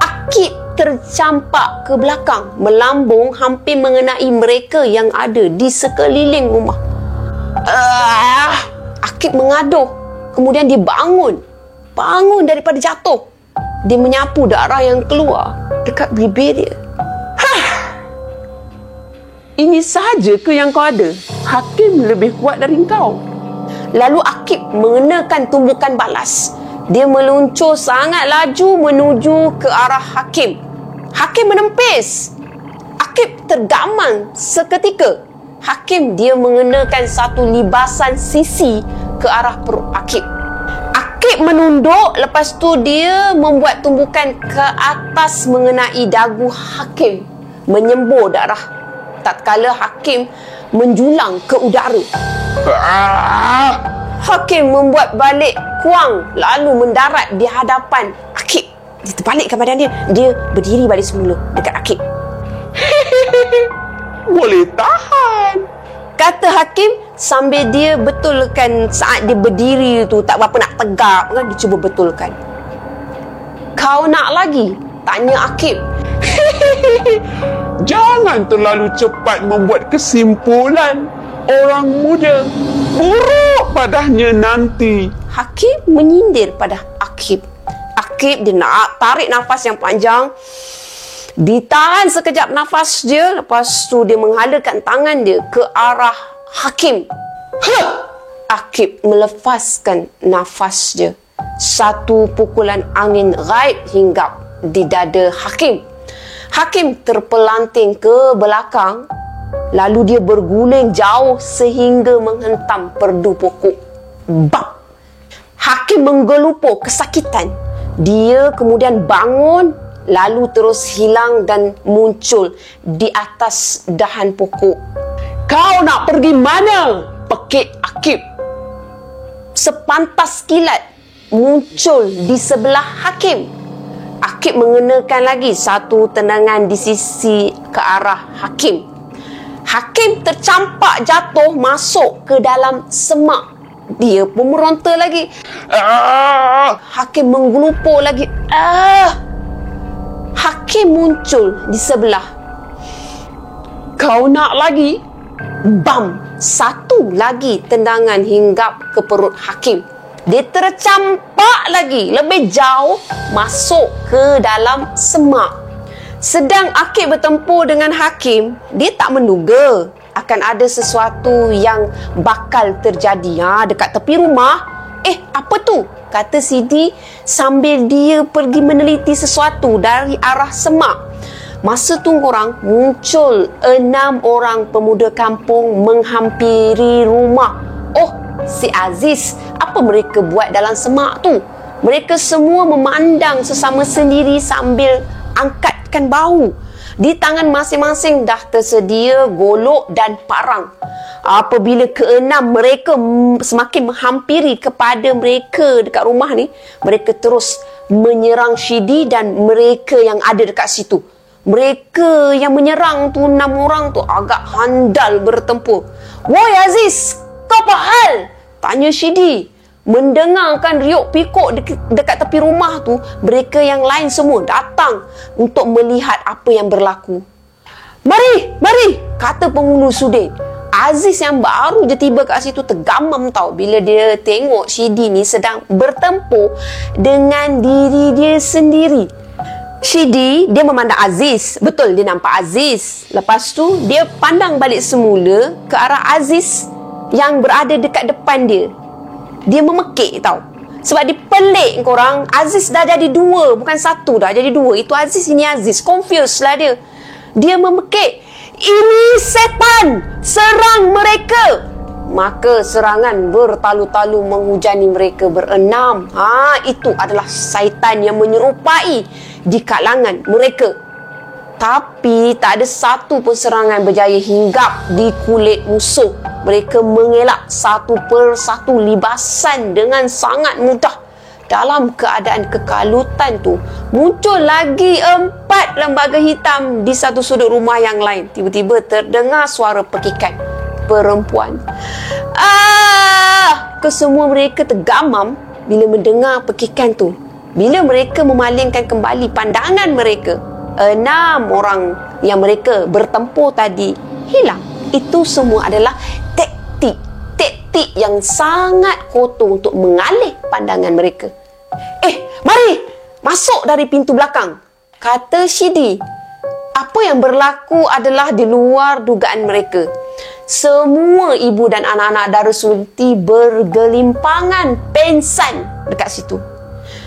Akib tercampak ke belakang, melambung hampir mengenai mereka yang ada di sekeliling rumah. Akib mengaduh. Kemudian dia bangun daripada jatuh. Dia menyapu darah yang keluar dekat bibir dia. Ini sahaja ke yang kau ada? Hakim lebih kuat dari kau. Lalu Akib mengenakan tumbukan balas. Dia meluncur sangat laju menuju ke arah Hakim. Hakim menempis. Akib tergamang seketika. Hakim dia mengenakan satu libasan sisi ke arah perut Akib. Akib menunduk, lepas tu dia membuat tumbukan ke atas mengenai dagu Hakim, menyembur darah. Tatkala Hakim menjulang ke udara, Hakim membuat balik kuang lalu mendarat di hadapan Akib. Dia terbalikkan badan dia. Dia berdiri balik semula dekat Akib. Boleh tahan, Kata Hakim sambil dia betulkan saat dia berdiri tu tak berapa nak tegak kan, dia cuba betulkan. Kau nak lagi? Tanya Akib. Jangan terlalu cepat membuat kesimpulan. Orang muda buruk padanya nanti. Hakim menyindir pada Akib. Akib dia nak tarik nafas yang panjang. Ditahan sekejap nafas dia. Lepas tu dia menghalakan tangan dia ke arah Hakim. Akib melepaskan nafas dia. Satu pukulan angin gaib hinggap di dada Hakim. Hakim terpelanting ke belakang. Lalu dia berguling jauh sehingga menghentam perdu pokok. Bam! Hakim menggelupur kesakitan. Dia kemudian bangun, lalu terus hilang dan muncul di atas dahan pokok. Kau nak pergi mana? Pekik Akib. Sepantas kilat muncul di sebelah Hakim. Akib mengenakan lagi satu tendangan di sisi ke arah Hakim. Hakim tercampak jatuh masuk ke dalam semak. Dia pun meronta lagi. Hakim menggelupur lagi. Hakim muncul di sebelah. Kau nak lagi? Bam! Satu lagi tendangan hinggap ke perut Hakim. Dia tercampak lagi lebih jauh masuk ke dalam semak. Sedang Akib bertempur dengan Hakim, dia tak menduga akan ada sesuatu yang bakal terjadi dekat tepi rumah. Apa tu? Kata Sidi sambil dia pergi meneliti sesuatu dari arah semak. Masa tu korang muncul 6 orang pemuda kampung menghampiri rumah. Oh, si Aziz, apa mereka buat dalam semak tu? Mereka semua memandang sesama sendiri sambil angkatkan bahu. Di tangan masing-masing dah tersedia golok dan parang. Apabila keenam mereka semakin menghampiri kepada mereka dekat rumah ni, mereka terus menyerang Syidi dan mereka yang ada dekat situ. Mereka yang menyerang tu 6 orang tu agak handal bertempur. "Woi Aziz, Kau apa hal? Tanya Syidi. Mendengarkan riuk pikuk dekat tepi rumah tu, mereka yang lain semua datang untuk melihat apa yang berlaku. Mari, kata penghulu Sudin. Aziz yang baru je tiba kat situ tergamam tau bila dia tengok Syidi ni sedang bertempur dengan diri dia sendiri. Syidi, dia memandang Aziz. Betul, dia nampak Aziz. Lepas tu, dia pandang balik semula ke arah Aziz yang berada dekat depan dia. Dia memekik tau. Sebab dia pelik korang. Aziz dah jadi dua. Bukan satu dah jadi dua. Itu Aziz, ini Aziz. Confused lah dia. Dia memekik. Ini setan. Serang mereka. Maka serangan bertalu-talu menghujani mereka berenam. Itu adalah syaitan yang menyerupai di kalangan mereka. Tapi tak ada satu pun serangan berjaya hinggap di kulit musuh. Mereka mengelak satu persatu libasan dengan sangat mudah. Dalam keadaan kekalutan tu, muncul lagi 4 lembaga hitam di satu sudut rumah yang lain. Tiba-tiba terdengar suara pekikan perempuan. Kesemua mereka tergamam bila mendengar pekikan tu. Bila mereka memalingkan kembali pandangan mereka, 6 orang yang mereka bertempur tadi hilang. Itu semua adalah taktik yang sangat kotor untuk mengalih pandangan mereka. Mari, masuk dari pintu belakang, kata Syidi. Apa yang berlaku adalah di luar dugaan mereka. Semua ibu dan anak-anak Darussunti bergelimpangan pengsan dekat situ.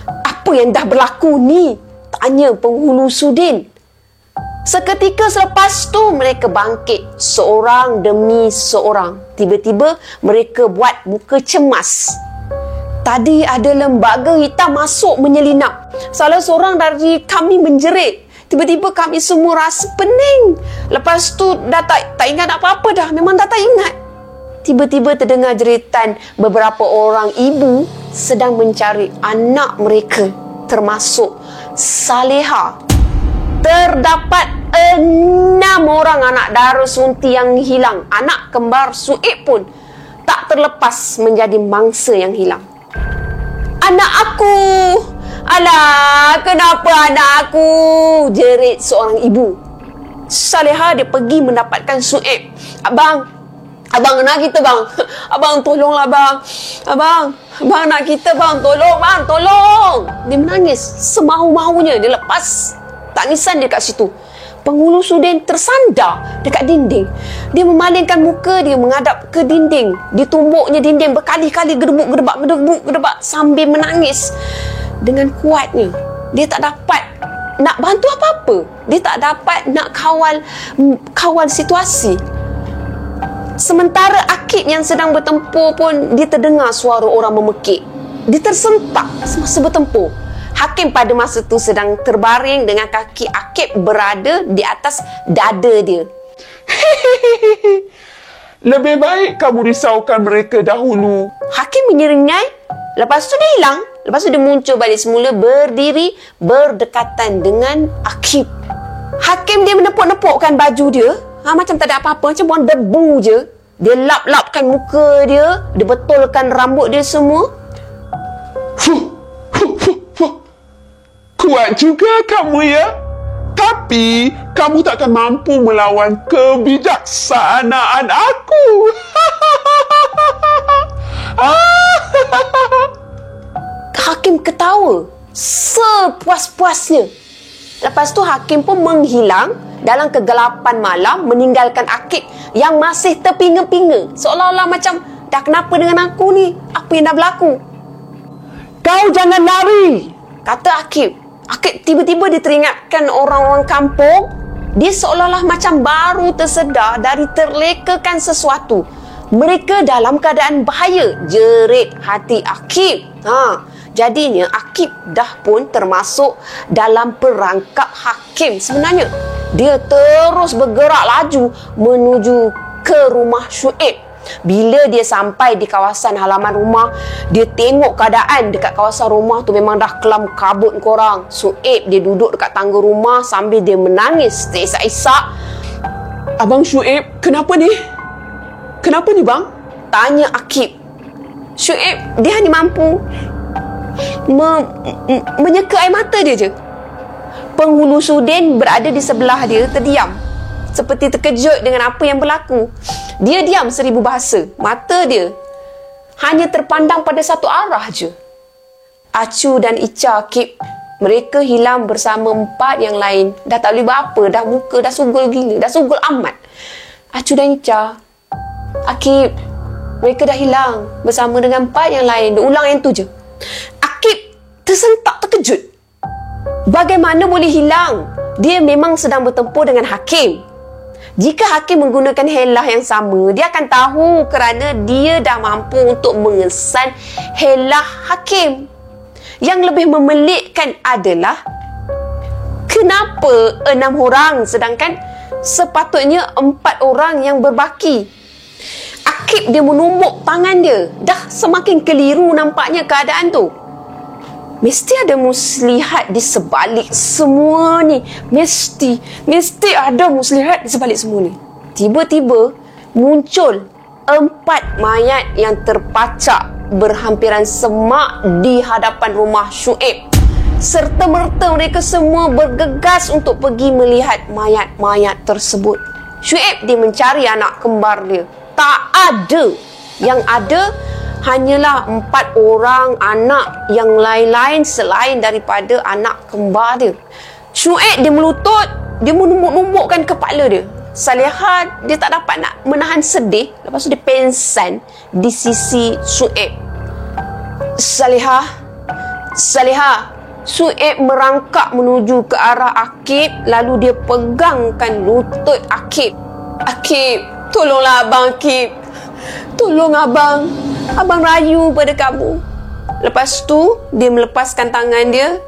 Apa yang dah berlaku ni? Tanya penghulu Sudin. Seketika selepas tu mereka bangkit seorang demi seorang. Tiba-tiba mereka buat muka cemas. Tadi ada lembaga hitam masuk menyelinap. Salah seorang dari kami menjerit. Tiba-tiba kami semua rasa pening. Lepas tu dah tak ingat apa-apa dah. Memang dah tak ingat. Tiba-tiba terdengar jeritan beberapa orang ibu sedang mencari anak mereka, termasuk Saleha. Terdapat 6 orang anak Darussunti yang hilang. Anak kembar Suib pun tak terlepas menjadi mangsa yang hilang. Anak aku! Alah, kenapa anak aku? Jerit seorang ibu. Saleha dia pergi mendapatkan Suib. Abang anak kita bang. Abang tolonglah bang. Abang anak kita bang. Tolong. Dia menangis semahu-mahunya. Dia lepas tangisan dia kat situ. Penghulu Sudin tersandar dekat dinding. Dia memalingkan muka dia menghadap ke dinding. Ditumbuknya dinding berkali-kali gedebak sambil menangis dengan kuatnya. Dia tak dapat nak bantu apa-apa. Dia tak dapat nak kawal situasi. Sementara Akib yang sedang bertempur pun dia terdengar suara orang memekik. Dia tersentak semasa bertempur. Hakim pada masa tu sedang terbaring dengan kaki Akib berada di atas dada dia. Lebih baik kamu risaukan mereka dahulu. Hakim menyeringai. Lepas tu dia hilang. Lepas tu dia muncul balik semula berdiri berdekatan dengan Akib. Hakim dia menepuk-nepukkan baju dia. Macam tak ada apa-apa. Macam buang debu je. Dia lap-lapkan muka dia. Dia betulkan rambut dia semua. Kuat juga kamu ya. Tapi kamu takkan mampu melawan kebijaksanaan aku. Hakim ketawa sepuas-puasnya. Lepas tu Hakim pun menghilang dalam kegelapan malam, meninggalkan Akib yang masih terpinga-pinga. Seolah-olah macam, dah kenapa dengan aku ni? Apa yang dah berlaku? Kau jangan lari, kata Akib. Akib tiba-tiba dia teringatkan orang-orang kampung. Dia seolah-olah macam baru tersedar dari terlekakan sesuatu. Mereka dalam keadaan bahaya. Jerit hati Akib. Jadinya Akib dah pun termasuk dalam perangkap Hakim sebenarnya. Dia terus bergerak laju menuju ke rumah Syuib. Bila dia sampai di kawasan halaman rumah, dia tengok keadaan dekat kawasan rumah tu memang dah kelam kabut korang. Syuib dia duduk dekat tangga rumah sambil dia menangis terisak-isak. Abang Syuib, kenapa ni? Kenapa ni bang? tanya Akib. Syuib, dia hanya mampu menyeka air mata dia je. Penghulu Sudin berada di sebelah dia terdiam, seperti terkejut dengan apa yang berlaku. Dia diam 1000 bahasa. Mata dia hanya terpandang pada satu arah je. Acu dan Ica Akib, mereka hilang bersama 4 yang lain. Dah tak boleh berapa, dah muka dah sugul gila, dah sugul amat. Acu dan Ica, Akib, mereka dah hilang bersama dengan 4 yang lain. Dia ulang yang tu je. Akib tersentak terkejut. Bagaimana boleh hilang? Dia memang sedang bertempur dengan Hakim. Jika Hakim menggunakan helah yang sama, dia akan tahu kerana dia dah mampu untuk mengesan helah Hakim. Yang lebih memelikkan adalah kenapa 6 orang sedangkan sepatutnya 4 orang yang berbaki. Akib dia menumbuk tangan dia. Dah semakin keliru nampaknya keadaan tu. Mesti ada muslihat di sebalik semua ni. Mesti ada muslihat di sebalik semua ni. Tiba-tiba muncul 4 mayat yang terpacak berhampiran semak di hadapan rumah Syuib. Serta-merta mereka semua bergegas untuk pergi melihat mayat-mayat tersebut. Syuib dia mencari anak kembar dia. Tak ada. Yang ada hanyalah 4 orang anak yang lain-lain selain daripada anak kembar dia. Syuib dia melutut, dia menumbuk-numbukkan kepala dia. Salihah dia tak dapat nak menahan sedih. Lepas tu dia pengsan di sisi Syuib. Salihah. Syuib merangkak menuju ke arah Akib, lalu dia pegangkan lutut Akib. Akib, tolonglah abang Akib. Tolong abang. Abang rayu pada kamu. Lepas tu dia melepaskan tangan dia.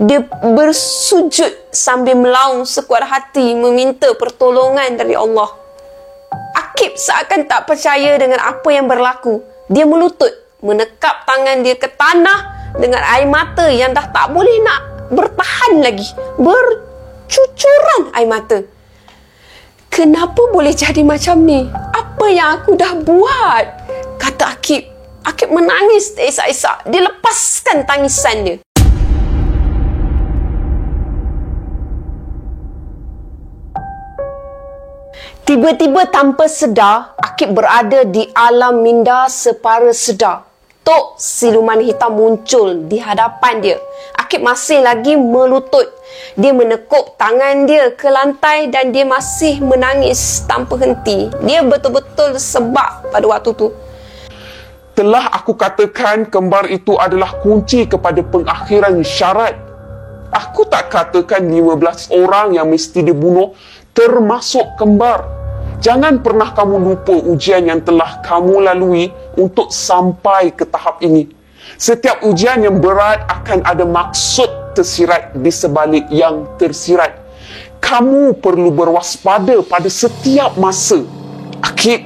Dia bersujud sambil melaung sekuat hati meminta pertolongan dari Allah. Akib seakan tak percaya dengan apa yang berlaku. Dia melutut, menekap tangan dia ke tanah dengan air mata yang dah tak boleh nak bertahan lagi. Bercucuran air mata. Kenapa boleh jadi macam ni? Apa yang aku dah buat? Kata Akib. Akib menangis teresak-esak. Dia lepaskan tangisan dia. Tiba-tiba tanpa sedar, Akib berada di alam minda separa sedar. Tok siluman hitam muncul di hadapan dia. Akib masih lagi melutut. Dia menekuk tangan dia ke lantai dan dia masih menangis tanpa henti. Dia betul-betul sebab pada waktu tu. Telah aku katakan kembar itu adalah kunci kepada pengakhiran syarat. Aku tak katakan 15 orang yang mesti dibunuh termasuk kembar. Jangan pernah kamu lupa ujian yang telah kamu lalui untuk sampai ke tahap ini. Setiap ujian yang berat akan ada maksud tersirat di sebalik yang tersirat. Kamu perlu berwaspada pada setiap masa. Akib,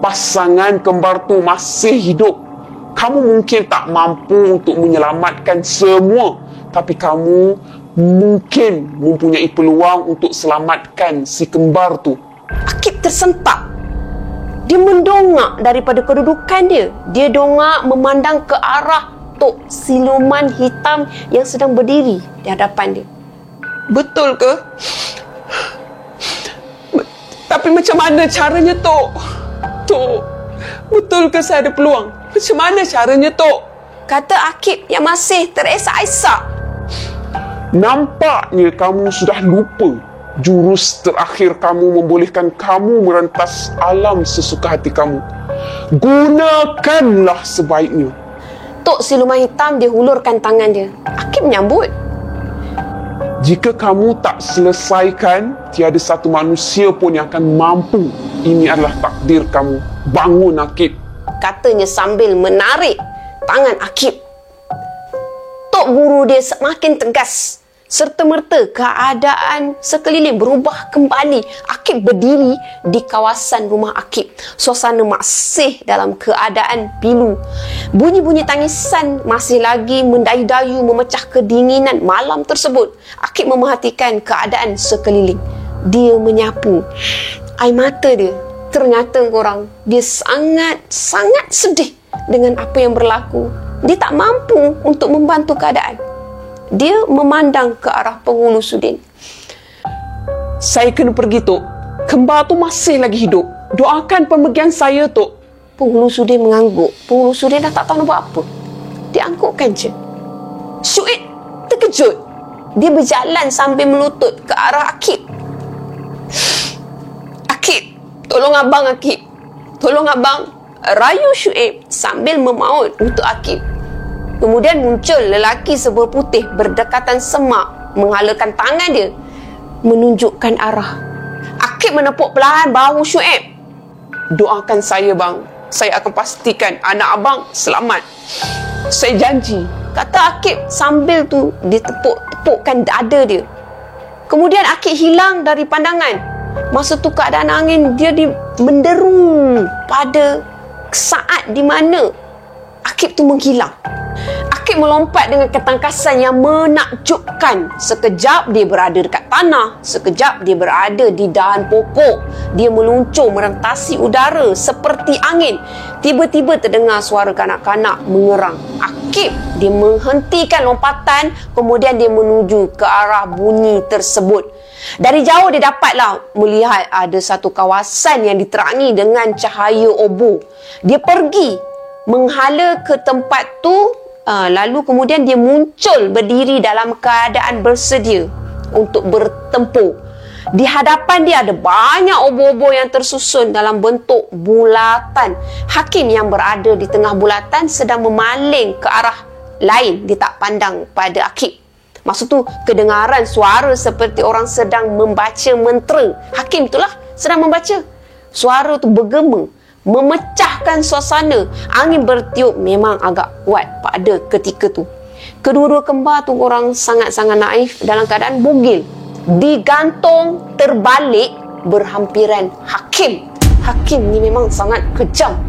pasangan kembar tu masih hidup. Kamu mungkin tak mampu untuk menyelamatkan semua, tapi kamu mungkin mempunyai peluang untuk selamatkan si kembar tu. Akib tersentak. Dia mendongak daripada kedudukan dia. Dia dongak memandang ke arah Tok siluman hitam yang sedang berdiri di hadapan dia. Betul ke? Tapi macam mana caranya, Tok? Tok, betul ke saya ada peluang? Macam mana caranya, Tok? Kata Akib yang masih teresak-esak. Nampaknya kamu sudah lupa. Jurus terakhir kamu membolehkan kamu merentas alam sesuka hati kamu. Gunakanlah sebaiknya. Tok siluman hitam dia hulurkan tangan dia. Akib menyambut. Jika kamu tak selesaikan, tiada satu manusia pun yang akan mampu. Ini adalah takdir kamu. Bangun, Akib. Katanya sambil menarik tangan Akib. Tok guru dia semakin tegas. Serta-merta keadaan sekeliling berubah kembali. Akib berdiri di kawasan rumah Akib. Suasana masih dalam keadaan pilu. Bunyi-bunyi tangisan masih lagi mendayu-dayu memecah kedinginan malam tersebut. Akib memerhatikan keadaan sekeliling. Dia menyapu. Air mata dia Ternyata korang, dia sangat sedih dengan apa yang berlaku. Dia tak mampu untuk membantu keadaan. Dia memandang ke arah penghulu Sudin. Saya kena pergi, Tok. Kembar tu masih lagi hidup. Doakan pemergian saya, Tok. Penghulu Sudin mengangguk. Penghulu Sudin dah tak tahu nak buat apa. Dia anggukkan je. Syuib terkejut. Dia berjalan sambil melutut ke arah Akib. Akib, tolong abang Akib. Tolong abang. Rayu Syuib sambil memaut untuk Akib. Kemudian muncul lelaki seberputih berdekatan semak, menghalakan tangan dia, menunjukkan arah. Akib menepuk perlahan bahu Syuib. Doakan saya, bang. Saya akan pastikan anak abang selamat. Saya janji. Kata Akib sambil tu ditepuk-tepukkan dada dia. Kemudian Akib hilang dari pandangan. Masa tu keadaan angin dia menderu pada saat di mana Akib tu menghilang. Akib melompat dengan ketangkasan yang menakjubkan. Sekejap dia berada dekat tanah, sekejap dia berada di dahan pokok. Dia meluncur merentasi udara seperti angin. Tiba-tiba terdengar suara kanak-kanak mengerang. Akib dia menghentikan lompatan, kemudian dia menuju ke arah bunyi tersebut. Dari jauh dia dapatlah melihat ada satu kawasan yang diterangi dengan cahaya obor. Dia pergi menghala ke tempat tu, lalu kemudian dia muncul berdiri dalam keadaan bersedia untuk bertempur. Di hadapan dia ada banyak obor-obor yang tersusun dalam bentuk bulatan. Hakim yang berada di tengah bulatan sedang memaling ke arah lain. Dia tak pandang pada Akib. Masa tu kedengaran suara seperti orang sedang membaca mentera. Hakim itulah sedang membaca. Suara tu bergema, memecahkan suasana. Angin bertiup memang agak kuat pada ketika tu. Kedua-dua kembar tu orang sangat-sangat naif dalam keadaan bugil. Digantung terbalik berhampiran Hakim. Hakim ni memang sangat kejam.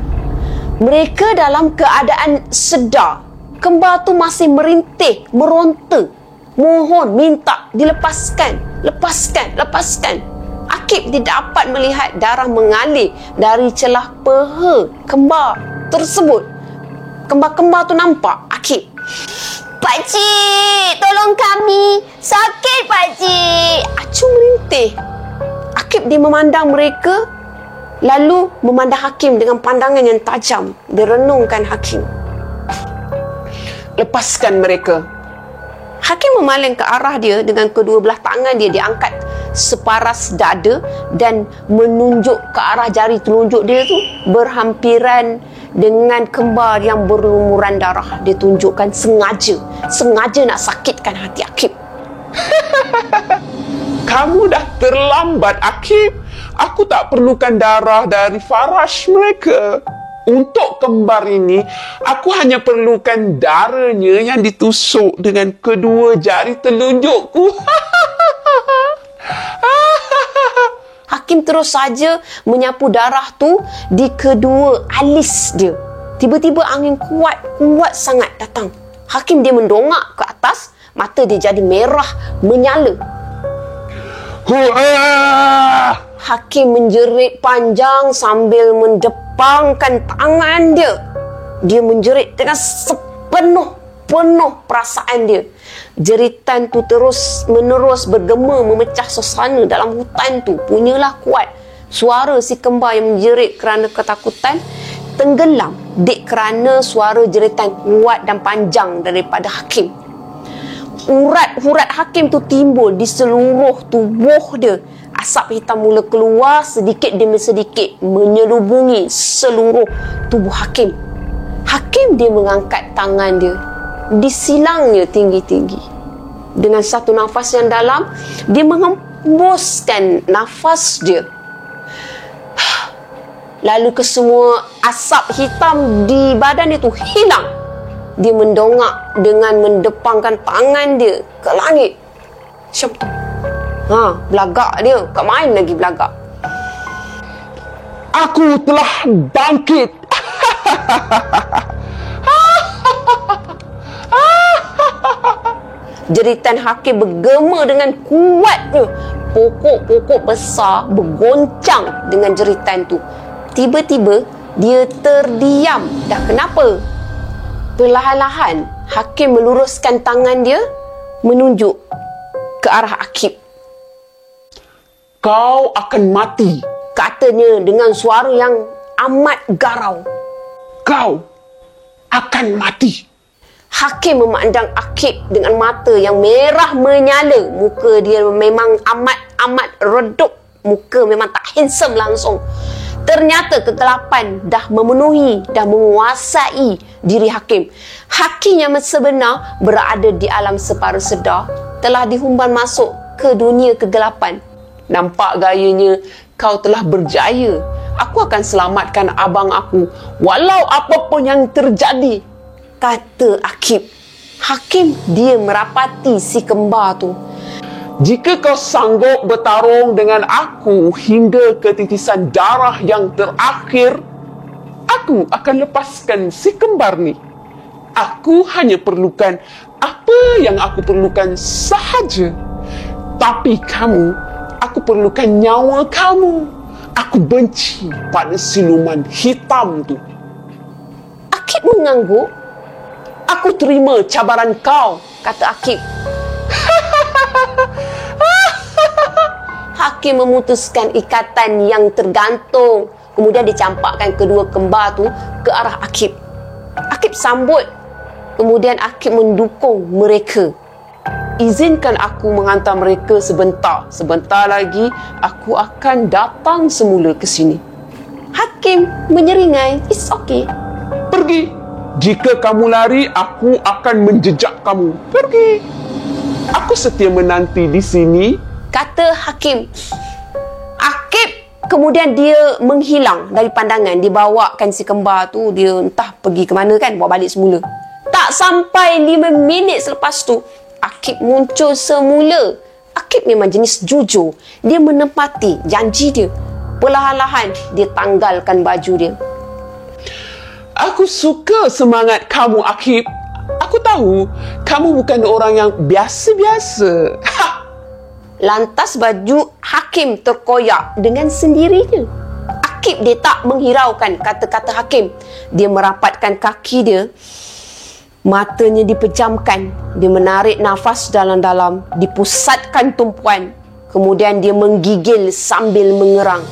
Mereka dalam keadaan sedar. Kembar tu masih merintih, meronta. Mohon, minta dilepaskan. Lepaskan. Akib tidak dapat melihat darah mengalir dari celah peha kembar tersebut. Kembar-kembar tu nampak Akib. Pakcik, tolong kami. Sakit, Pakcik. Acu merintih. Akib dia memandang mereka, lalu memandang Hakim dengan pandangan yang tajam. Dia renungkan Hakim. Lepaskan mereka. Hakim memaling ke arah dia dengan kedua belah tangan dia. Dia angkat separas dada dan menunjuk ke arah jari telunjuk dia tu berhampiran dengan kembar yang berlumuran darah. Dia tunjukkan sengaja nak sakitkan hati Akib. Kamu dah terlambat, Akib. Aku tak perlukan darah dari farash mereka. Untuk kembar ini, aku hanya perlukan darahnya yang ditusuk dengan kedua jari telunjukku. Hakim terus saja menyapu darah tu di kedua alis dia. Tiba-tiba angin kuat sangat datang. Hakim dia mendongak ke atas, mata dia jadi merah menyala. Hakim menjerit panjang sambil mendepangkan tangan dia. Dia menjerit dengan sepenuh perasaan dia. Jeritan tu terus-menerus bergema memecah suasana dalam hutan tu. Punyalah kuat. Suara si kembar yang menjerit kerana ketakutan tenggelam dek kerana suara jeritan kuat dan panjang daripada Hakim. Urat-urat Hakim tu timbul di seluruh tubuh dia. Asap hitam mula keluar sedikit demi sedikit menyelubungi seluruh tubuh Hakim. Hakim dia mengangkat tangan dia, disilangnya tinggi-tinggi. Dengan satu nafas yang dalam, dia menghembuskan nafas dia. Lalu kesemua asap hitam di badan dia tu hilang. Dia mendongak dengan mendepangkan tangan dia ke langit. Macam tu. Belagak dia. Tak main lagi belagak. Aku telah bangkit. Jeritan Hakim bergema dengan kuatnya. Pokok-pokok besar bergoncang dengan jeritan tu. Tiba-tiba dia terdiam. Dah kenapa? Perlahan-lahan Hakim meluruskan tangan dia menunjuk ke arah Akib. Kau akan mati. Katanya dengan suara yang amat garau. Kau akan mati. Hakim memandang Akib dengan mata yang merah menyala. Muka dia memang amat redup. Muka memang tak handsome langsung. Ternyata kegelapan dah memenuhi, dah menguasai diri Hakim. Hakim yang sebenar berada di alam separuh sedar telah dihumban masuk ke dunia kegelapan. Nampak gayanya kau telah berjaya. Aku akan selamatkan abang aku walau apapun yang terjadi, kata Akib. Hakim dia merapati si kembar tu. Jika kau sanggup bertarung dengan aku hingga ke titisan darah yang terakhir, aku akan lepaskan si kembar ni. Aku hanya perlukan apa yang aku perlukan sahaja. Tapi kamu, aku perlukan nyawa kamu. Aku benci pada siluman hitam tu. Akib mengangguk. Aku terima cabaran kau, kata Akib. Hakim memutuskan ikatan yang tergantung. Kemudian dicampakkan kedua kembar tu ke arah Akib. Akib sambut. Kemudian Akib mendukung mereka. Izinkan aku menghantar mereka sebentar. Sebentar lagi aku akan datang semula ke sini. Hakim menyeringai. It's okay. Pergi. Jika kamu lari, aku akan menjejak kamu. Pergi. Aku setia menanti di sini, kata Hakim. Akib kemudian dia menghilang dari pandangan. Dibawakan si kembar tu, dia entah pergi ke mana kan, bawa balik semula. Tak sampai 5 minit selepas tu, Akib muncul semula. Akib memang jenis jujur. Dia menepati janji dia. Perlahan-lahan dia tanggalkan baju dia. Aku suka semangat kamu, Akib. Aku tahu kamu bukan orang yang biasa-biasa. Lantas baju Hakim terkoyak dengan sendirinya. Akib dia tak menghiraukan kata-kata Hakim. Dia merapatkan kaki dia. Matanya dipejamkan. Dia menarik nafas dalam-dalam. Dipusatkan tumpuan. Kemudian dia menggigil sambil mengerang.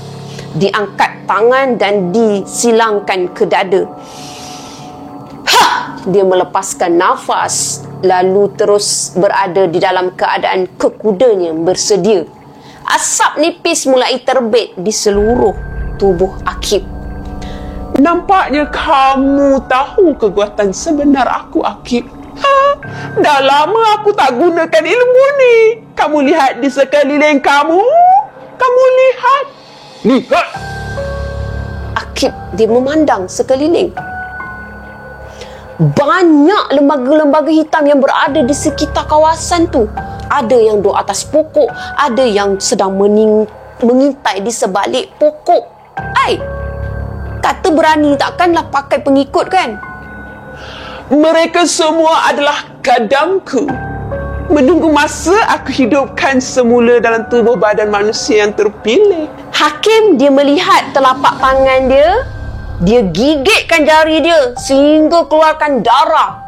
Diangkat tangan dan disilangkan ke dada. Dia melepaskan nafas, lalu terus berada di dalam keadaan kekudanya bersedia. Asap nipis mulai terbit di seluruh tubuh Akib. Nampaknya kamu tahu kekuatan sebenar aku, Akib. Dah lama aku tak gunakan ilmu ni. Kamu lihat di sekeliling kamu. Kamu lihat. Lihat. Akib dia memandang sekeliling. Banyak lembaga-lembaga hitam yang berada di sekitar kawasan tu. Ada yang duduk atas pokok, ada yang sedang mengintai di sebalik pokok. Kata berani takkanlah pakai pengikut kan? Mereka semua adalah kadamku. Menunggu masa aku hidupkan semula dalam tubuh badan manusia yang terpilih. Hakim dia melihat telapak tangan dia. Dia gigitkan jari dia sehingga keluarkan darah.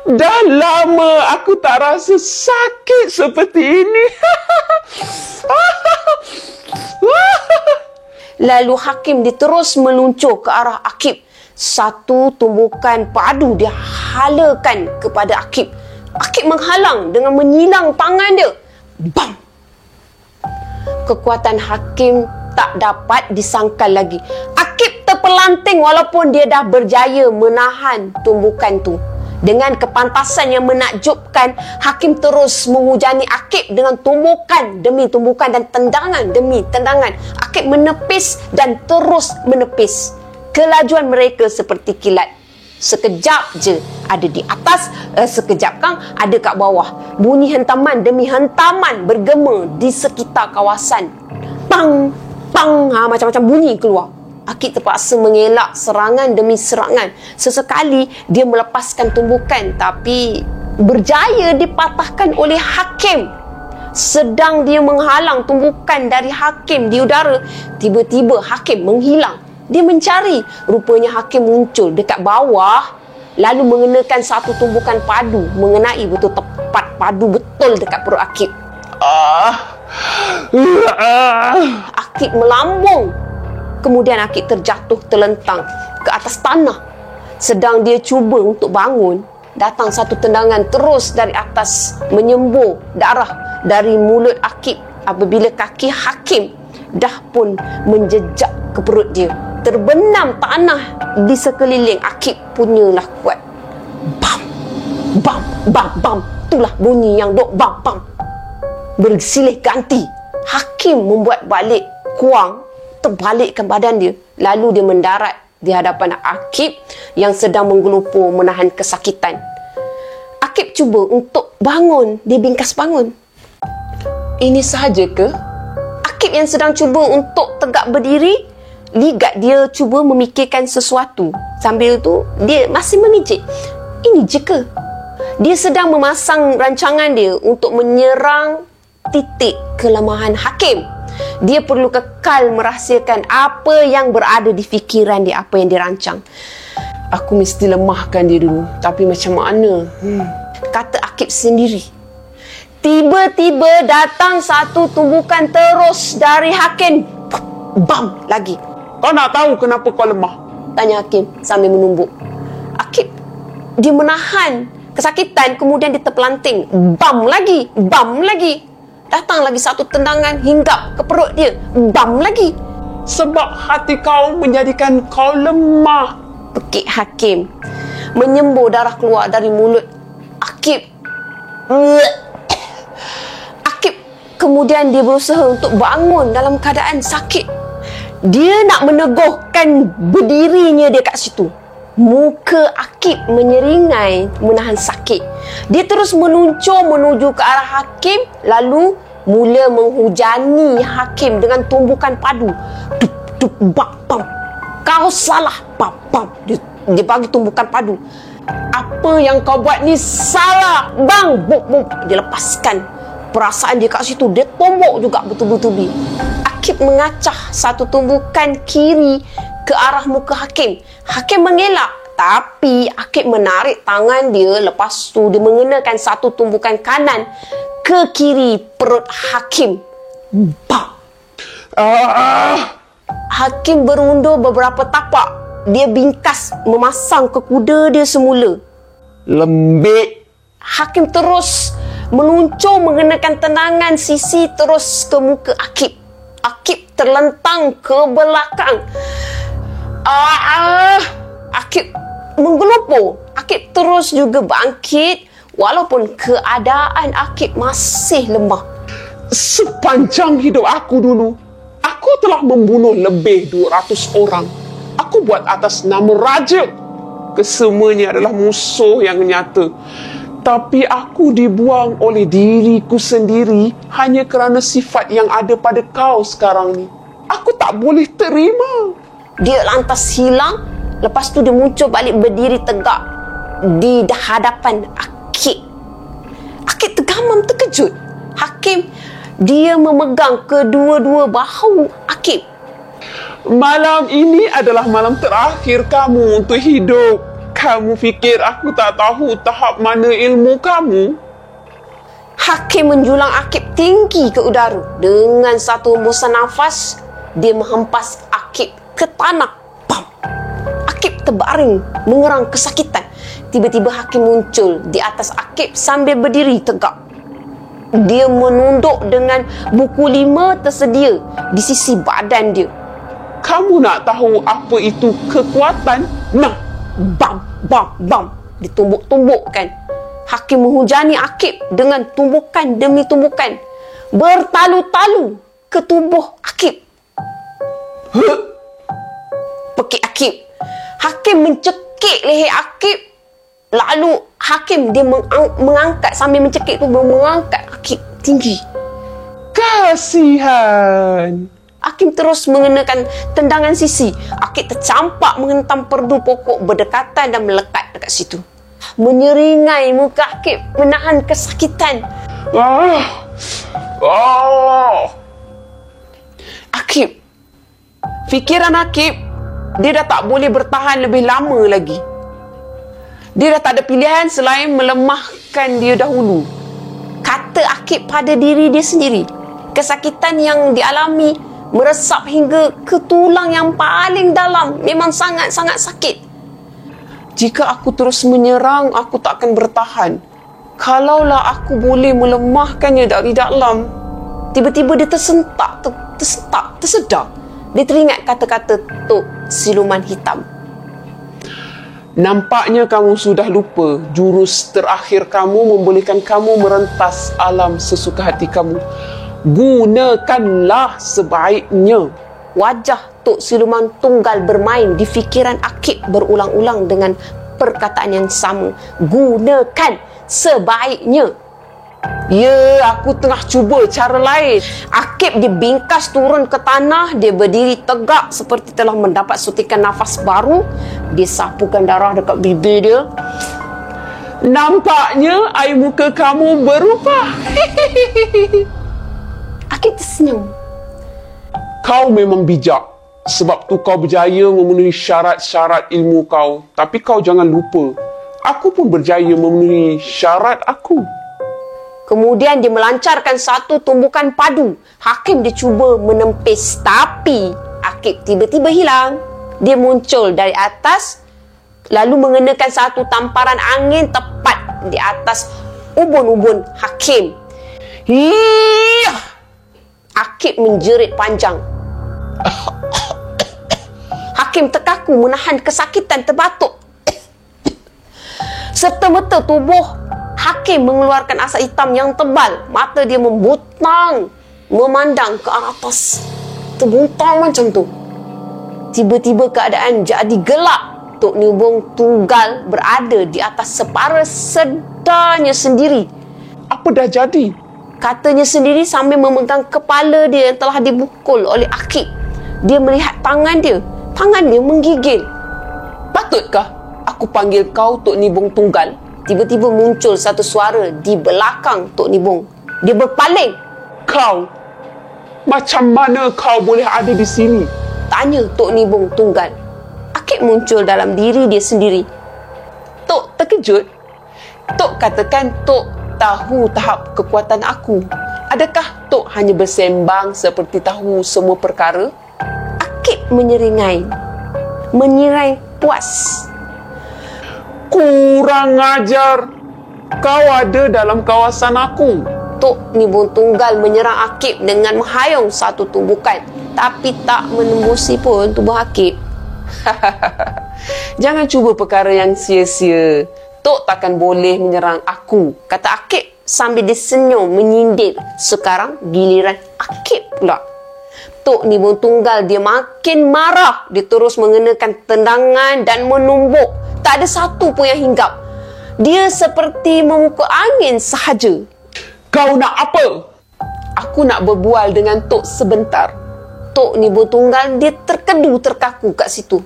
Dah lama aku tak rasa sakit seperti ini. Lalu Hakim dia terus meluncur ke arah Akib. Satu tumbukan padu dia halakan kepada Akib. Akib menghalang dengan menyilang tangan dia. Bam! Kekuatan Hakim tak dapat disangkal lagi. Akib terpelanting walaupun dia dah berjaya menahan tumbukan tu. Dengan kepantasan yang menakjubkan, Hakim terus menghujani Akib dengan tumbukan demi tumbukan dan tendangan demi tendangan. Akib menepis dan terus menepis. Kelajuan mereka seperti kilat. Sekejap je ada di atas, sekejap kang ada kat bawah. Bunyi hentaman demi hentaman bergema di sekitar kawasan. Pang, pang, macam-macam bunyi keluar. Akib terpaksa mengelak serangan demi serangan. Sesekali dia melepaskan tumbukan, tapi berjaya dipatahkan oleh Hakim. Sedang dia menghalang tumbukan dari Hakim di udara, tiba-tiba Hakim menghilang. Dia mencari, rupanya Hakim muncul dekat bawah, lalu mengenakan satu tumbukan padu, mengenai betul tepat padu betul dekat perut Akib. Akib melambung. Kemudian Akib terjatuh terlentang ke atas tanah. Sedang dia cuba untuk bangun, datang satu tendangan terus dari atas, menyembur darah dari mulut Akib apabila kaki Hakim dah pun menjejak ke perut dia. Terbenam tanah di sekeliling Akib punyalah kuat. Bam, bam, bam, bam. Itulah bunyi yang dok bam, bam. Bersilih ganti. Hakim membuat balik kuang, terbalikkan badan dia. Lalu dia mendarat di hadapan Akib yang sedang menggelupur menahan kesakitan. Akib cuba untuk bangun. Dia bingkas bangun. Ini sahaja ke? Akib yang sedang cuba untuk tegak berdiri, ligat dia cuba memikirkan sesuatu. Sambil tu, dia masih memijik. Ini je ke? Dia sedang memasang rancangan dia untuk menyerang titik kelemahan Hakim. Dia perlu kekal merahsiakan apa yang berada di fikiran dia, apa yang dirancang. Aku mesti lemahkan dia dulu. Tapi macam mana? Kata Akib sendiri. Tiba-tiba datang satu tumbukan terus dari Hakim. Bam lagi. Kau nak tahu kenapa kau lemah? Tanya Hakim sambil menumbuk. Akib, dia menahan kesakitan, kemudian dia terpelanting. Bam lagi, bam lagi. Datang lagi satu tendangan hinggap ke perut dia. Bam lagi. Sebab hati kau menjadikan kau lemah. Pekik Hakim. Menyembur darah keluar dari mulut Akib. Akib kemudian dia berusaha untuk bangun dalam keadaan sakit. Dia nak meneguhkan berdirinya dia kat situ. Muka Akib menyeringai menahan sakit. Dia terus meluncur menuju ke arah Hakim, lalu mula menghujani Hakim dengan tumbukan padu. Dup, dup, bam, bam. Kau salah, bam, bam. Dia bagi tumbukan padu. Apa yang kau buat ni salah, bang. Buk, buk. Dia lepaskan perasaan dia kat situ. Dia tombok juga betul-betul. Akib mengacah satu tumbukan kiri ke arah muka Hakim. Hakim mengelak, tapi Akib menarik tangan dia. Lepas tu dia mengenakan satu tumbukan kanan ke kiri perut Hakim. Bam. Hakim berundur beberapa tapak. Dia bingkas memasang ke kuda dia semula. Lembik. Hakim terus meluncur mengenakan tendangan sisi terus ke muka Akib. Akib terlentang ke belakang. Akib menggelupur. Akib terus juga bangkit walaupun keadaan Akib masih lemah. Sepanjang hidup aku dulu, aku telah membunuh lebih 200 orang. Aku buat atas nama raja. Kesemuanya adalah musuh yang nyata. Tapi aku dibuang oleh diriku sendiri hanya kerana sifat yang ada pada kau sekarang ni. Aku tak boleh terima. Dia lantas hilang. Lepas tu dia muncul balik berdiri tegak di hadapan Akib. Akib tergamam terkejut. Hakim, dia memegang kedua-dua bahu Akib. Malam ini adalah malam terakhir kamu untuk hidup. Kamu fikir aku tak tahu tahap mana ilmu kamu? Hakim menjulang Akib tinggi ke udara. Dengan satu hembusan nafas, dia menghempas Akib ke tanah. Bam! Akib terbaring, mengerang kesakitan. Tiba-tiba Hakim muncul di atas Akib sambil berdiri tegak. Dia menunduk dengan buku 5 tersedia di sisi badan dia. Kamu nak tahu apa itu kekuatan? Nah, Bam, bam, bam. Ditumbuk-tumbukkan. Hakim menghujani Akib dengan tumbukan demi tumbukan. Bertalu-talu ke tubuh Akib. Pekik Akib. Hakim mencekik leher Akib. Lalu Hakim dia mengangkat sambil mencekik tu, mengangkat Akib tinggi. kasihan. Hakim terus mengenakan tendangan sisi. Akib tercampak menghentam perdu pokok berdekatan dan melekat dekat situ. Menyeringai muka Akib menahan kesakitan. Akib, fikiran Akib, dia dah tak boleh bertahan lebih lama lagi. Dia dah tak ada pilihan selain melemahkan dia dahulu. Kata Akib pada diri dia sendiri. Kesakitan yang dialami meresap hingga ke tulang yang paling dalam. Memang sangat-sangat sakit. Jika aku terus menyerang, aku tak akan bertahan. Kalaulah aku boleh melemahkannya dari dalam. Tiba-tiba dia tersedak. Dia teringat kata-kata Tok Siluman Hitam. Nampaknya kamu sudah lupa jurus terakhir kamu membolehkan kamu merentas alam sesuka hati kamu. Gunakanlah sebaiknya. Wajah Tok Siluman Tunggal bermain di fikiran Akib berulang-ulang dengan perkataan yang sama. Gunakan sebaiknya. Ya, aku tengah cuba cara lain. Akib dibingkas turun ke tanah. Dia berdiri tegak seperti telah mendapat suntikan nafas baru. Dia sapukan darah dekat bibir dia. Nampaknya air muka kamu berubah. Akib tersenyum. Kau memang bijak. Sebab tu kau berjaya memenuhi syarat-syarat ilmu kau. Tapi kau jangan lupa, aku pun berjaya memenuhi syarat aku. Kemudian dia melancarkan satu tumbukan padu. Hakim dia cuba menempis, tapi Akib tiba-tiba hilang. Dia muncul dari atas, lalu mengenakan satu tamparan angin tepat di atas ubun-ubun Hakim. Hiyah! Akib menjerit panjang. Hakim terkaku menahan kesakitan terbatuk. Serta-merta tubuh Hakim mengeluarkan asap hitam yang tebal. Mata dia membutang, memandang ke atas. Terbutang macam tu. Tiba-tiba keadaan jadi gelap. Tok Nibong Tunggal berada di atas separa sedarnya sendiri. Apa dah jadi? Katanya sendiri sambil memegang kepala dia yang telah dibukul oleh Akib. Dia melihat tangan dia. Tangan dia menggigil. Patutkah aku panggil kau Tok Nibong Tunggal? Tiba-tiba muncul satu suara di belakang Tok Nibong. Dia berpaling. Kau, macam mana kau boleh ada di sini? Tanya Tok Nibong Tunggal. Akib muncul dalam diri dia sendiri. Tok terkejut. Tok katakan Tok tahu tahap kekuatan aku. Adakah Tok hanya bersembang seperti tahu semua perkara? Akib menyeringai. Menyirai puas. Kurang ajar. Kau ada dalam kawasan aku. Tok Nibong Tunggal menyerang Akib dengan menghayung satu tumbukan, tapi tak menembusi pun tubuh Akib. Jangan cuba perkara yang sia-sia. Tok takkan boleh menyerang aku, kata Akib sambil disenyum menyindir. Sekarang giliran Akib pula. Tok Nibong Tunggal dia makin marah. Dia terus mengenakan tendangan dan menumbuk. Tak ada satu pun yang hinggap. Dia seperti memukul angin sahaja. Kau nak apa? Aku nak berbual dengan Tok sebentar. Tok Nibong Tunggal dia terkedu terkaku kat situ.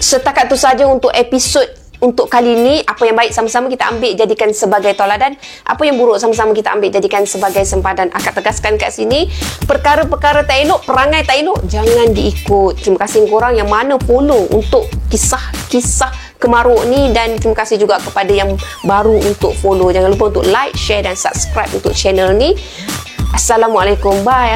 Setakat tu saja untuk episod untuk kali ini. Apa yang baik sama-sama kita ambil jadikan sebagai tauladan. Apa yang buruk sama-sama kita ambil jadikan sebagai sempadan. Akak tegaskan kat sini, perkara-perkara tak elok, perangai tak elok, jangan diikut. Terima kasih korang yang mana follow untuk kisah-kisah kemaruk ni, dan terima kasih juga kepada yang baru untuk follow. Jangan lupa untuk like, share dan subscribe untuk channel ni. Assalamualaikum, bye.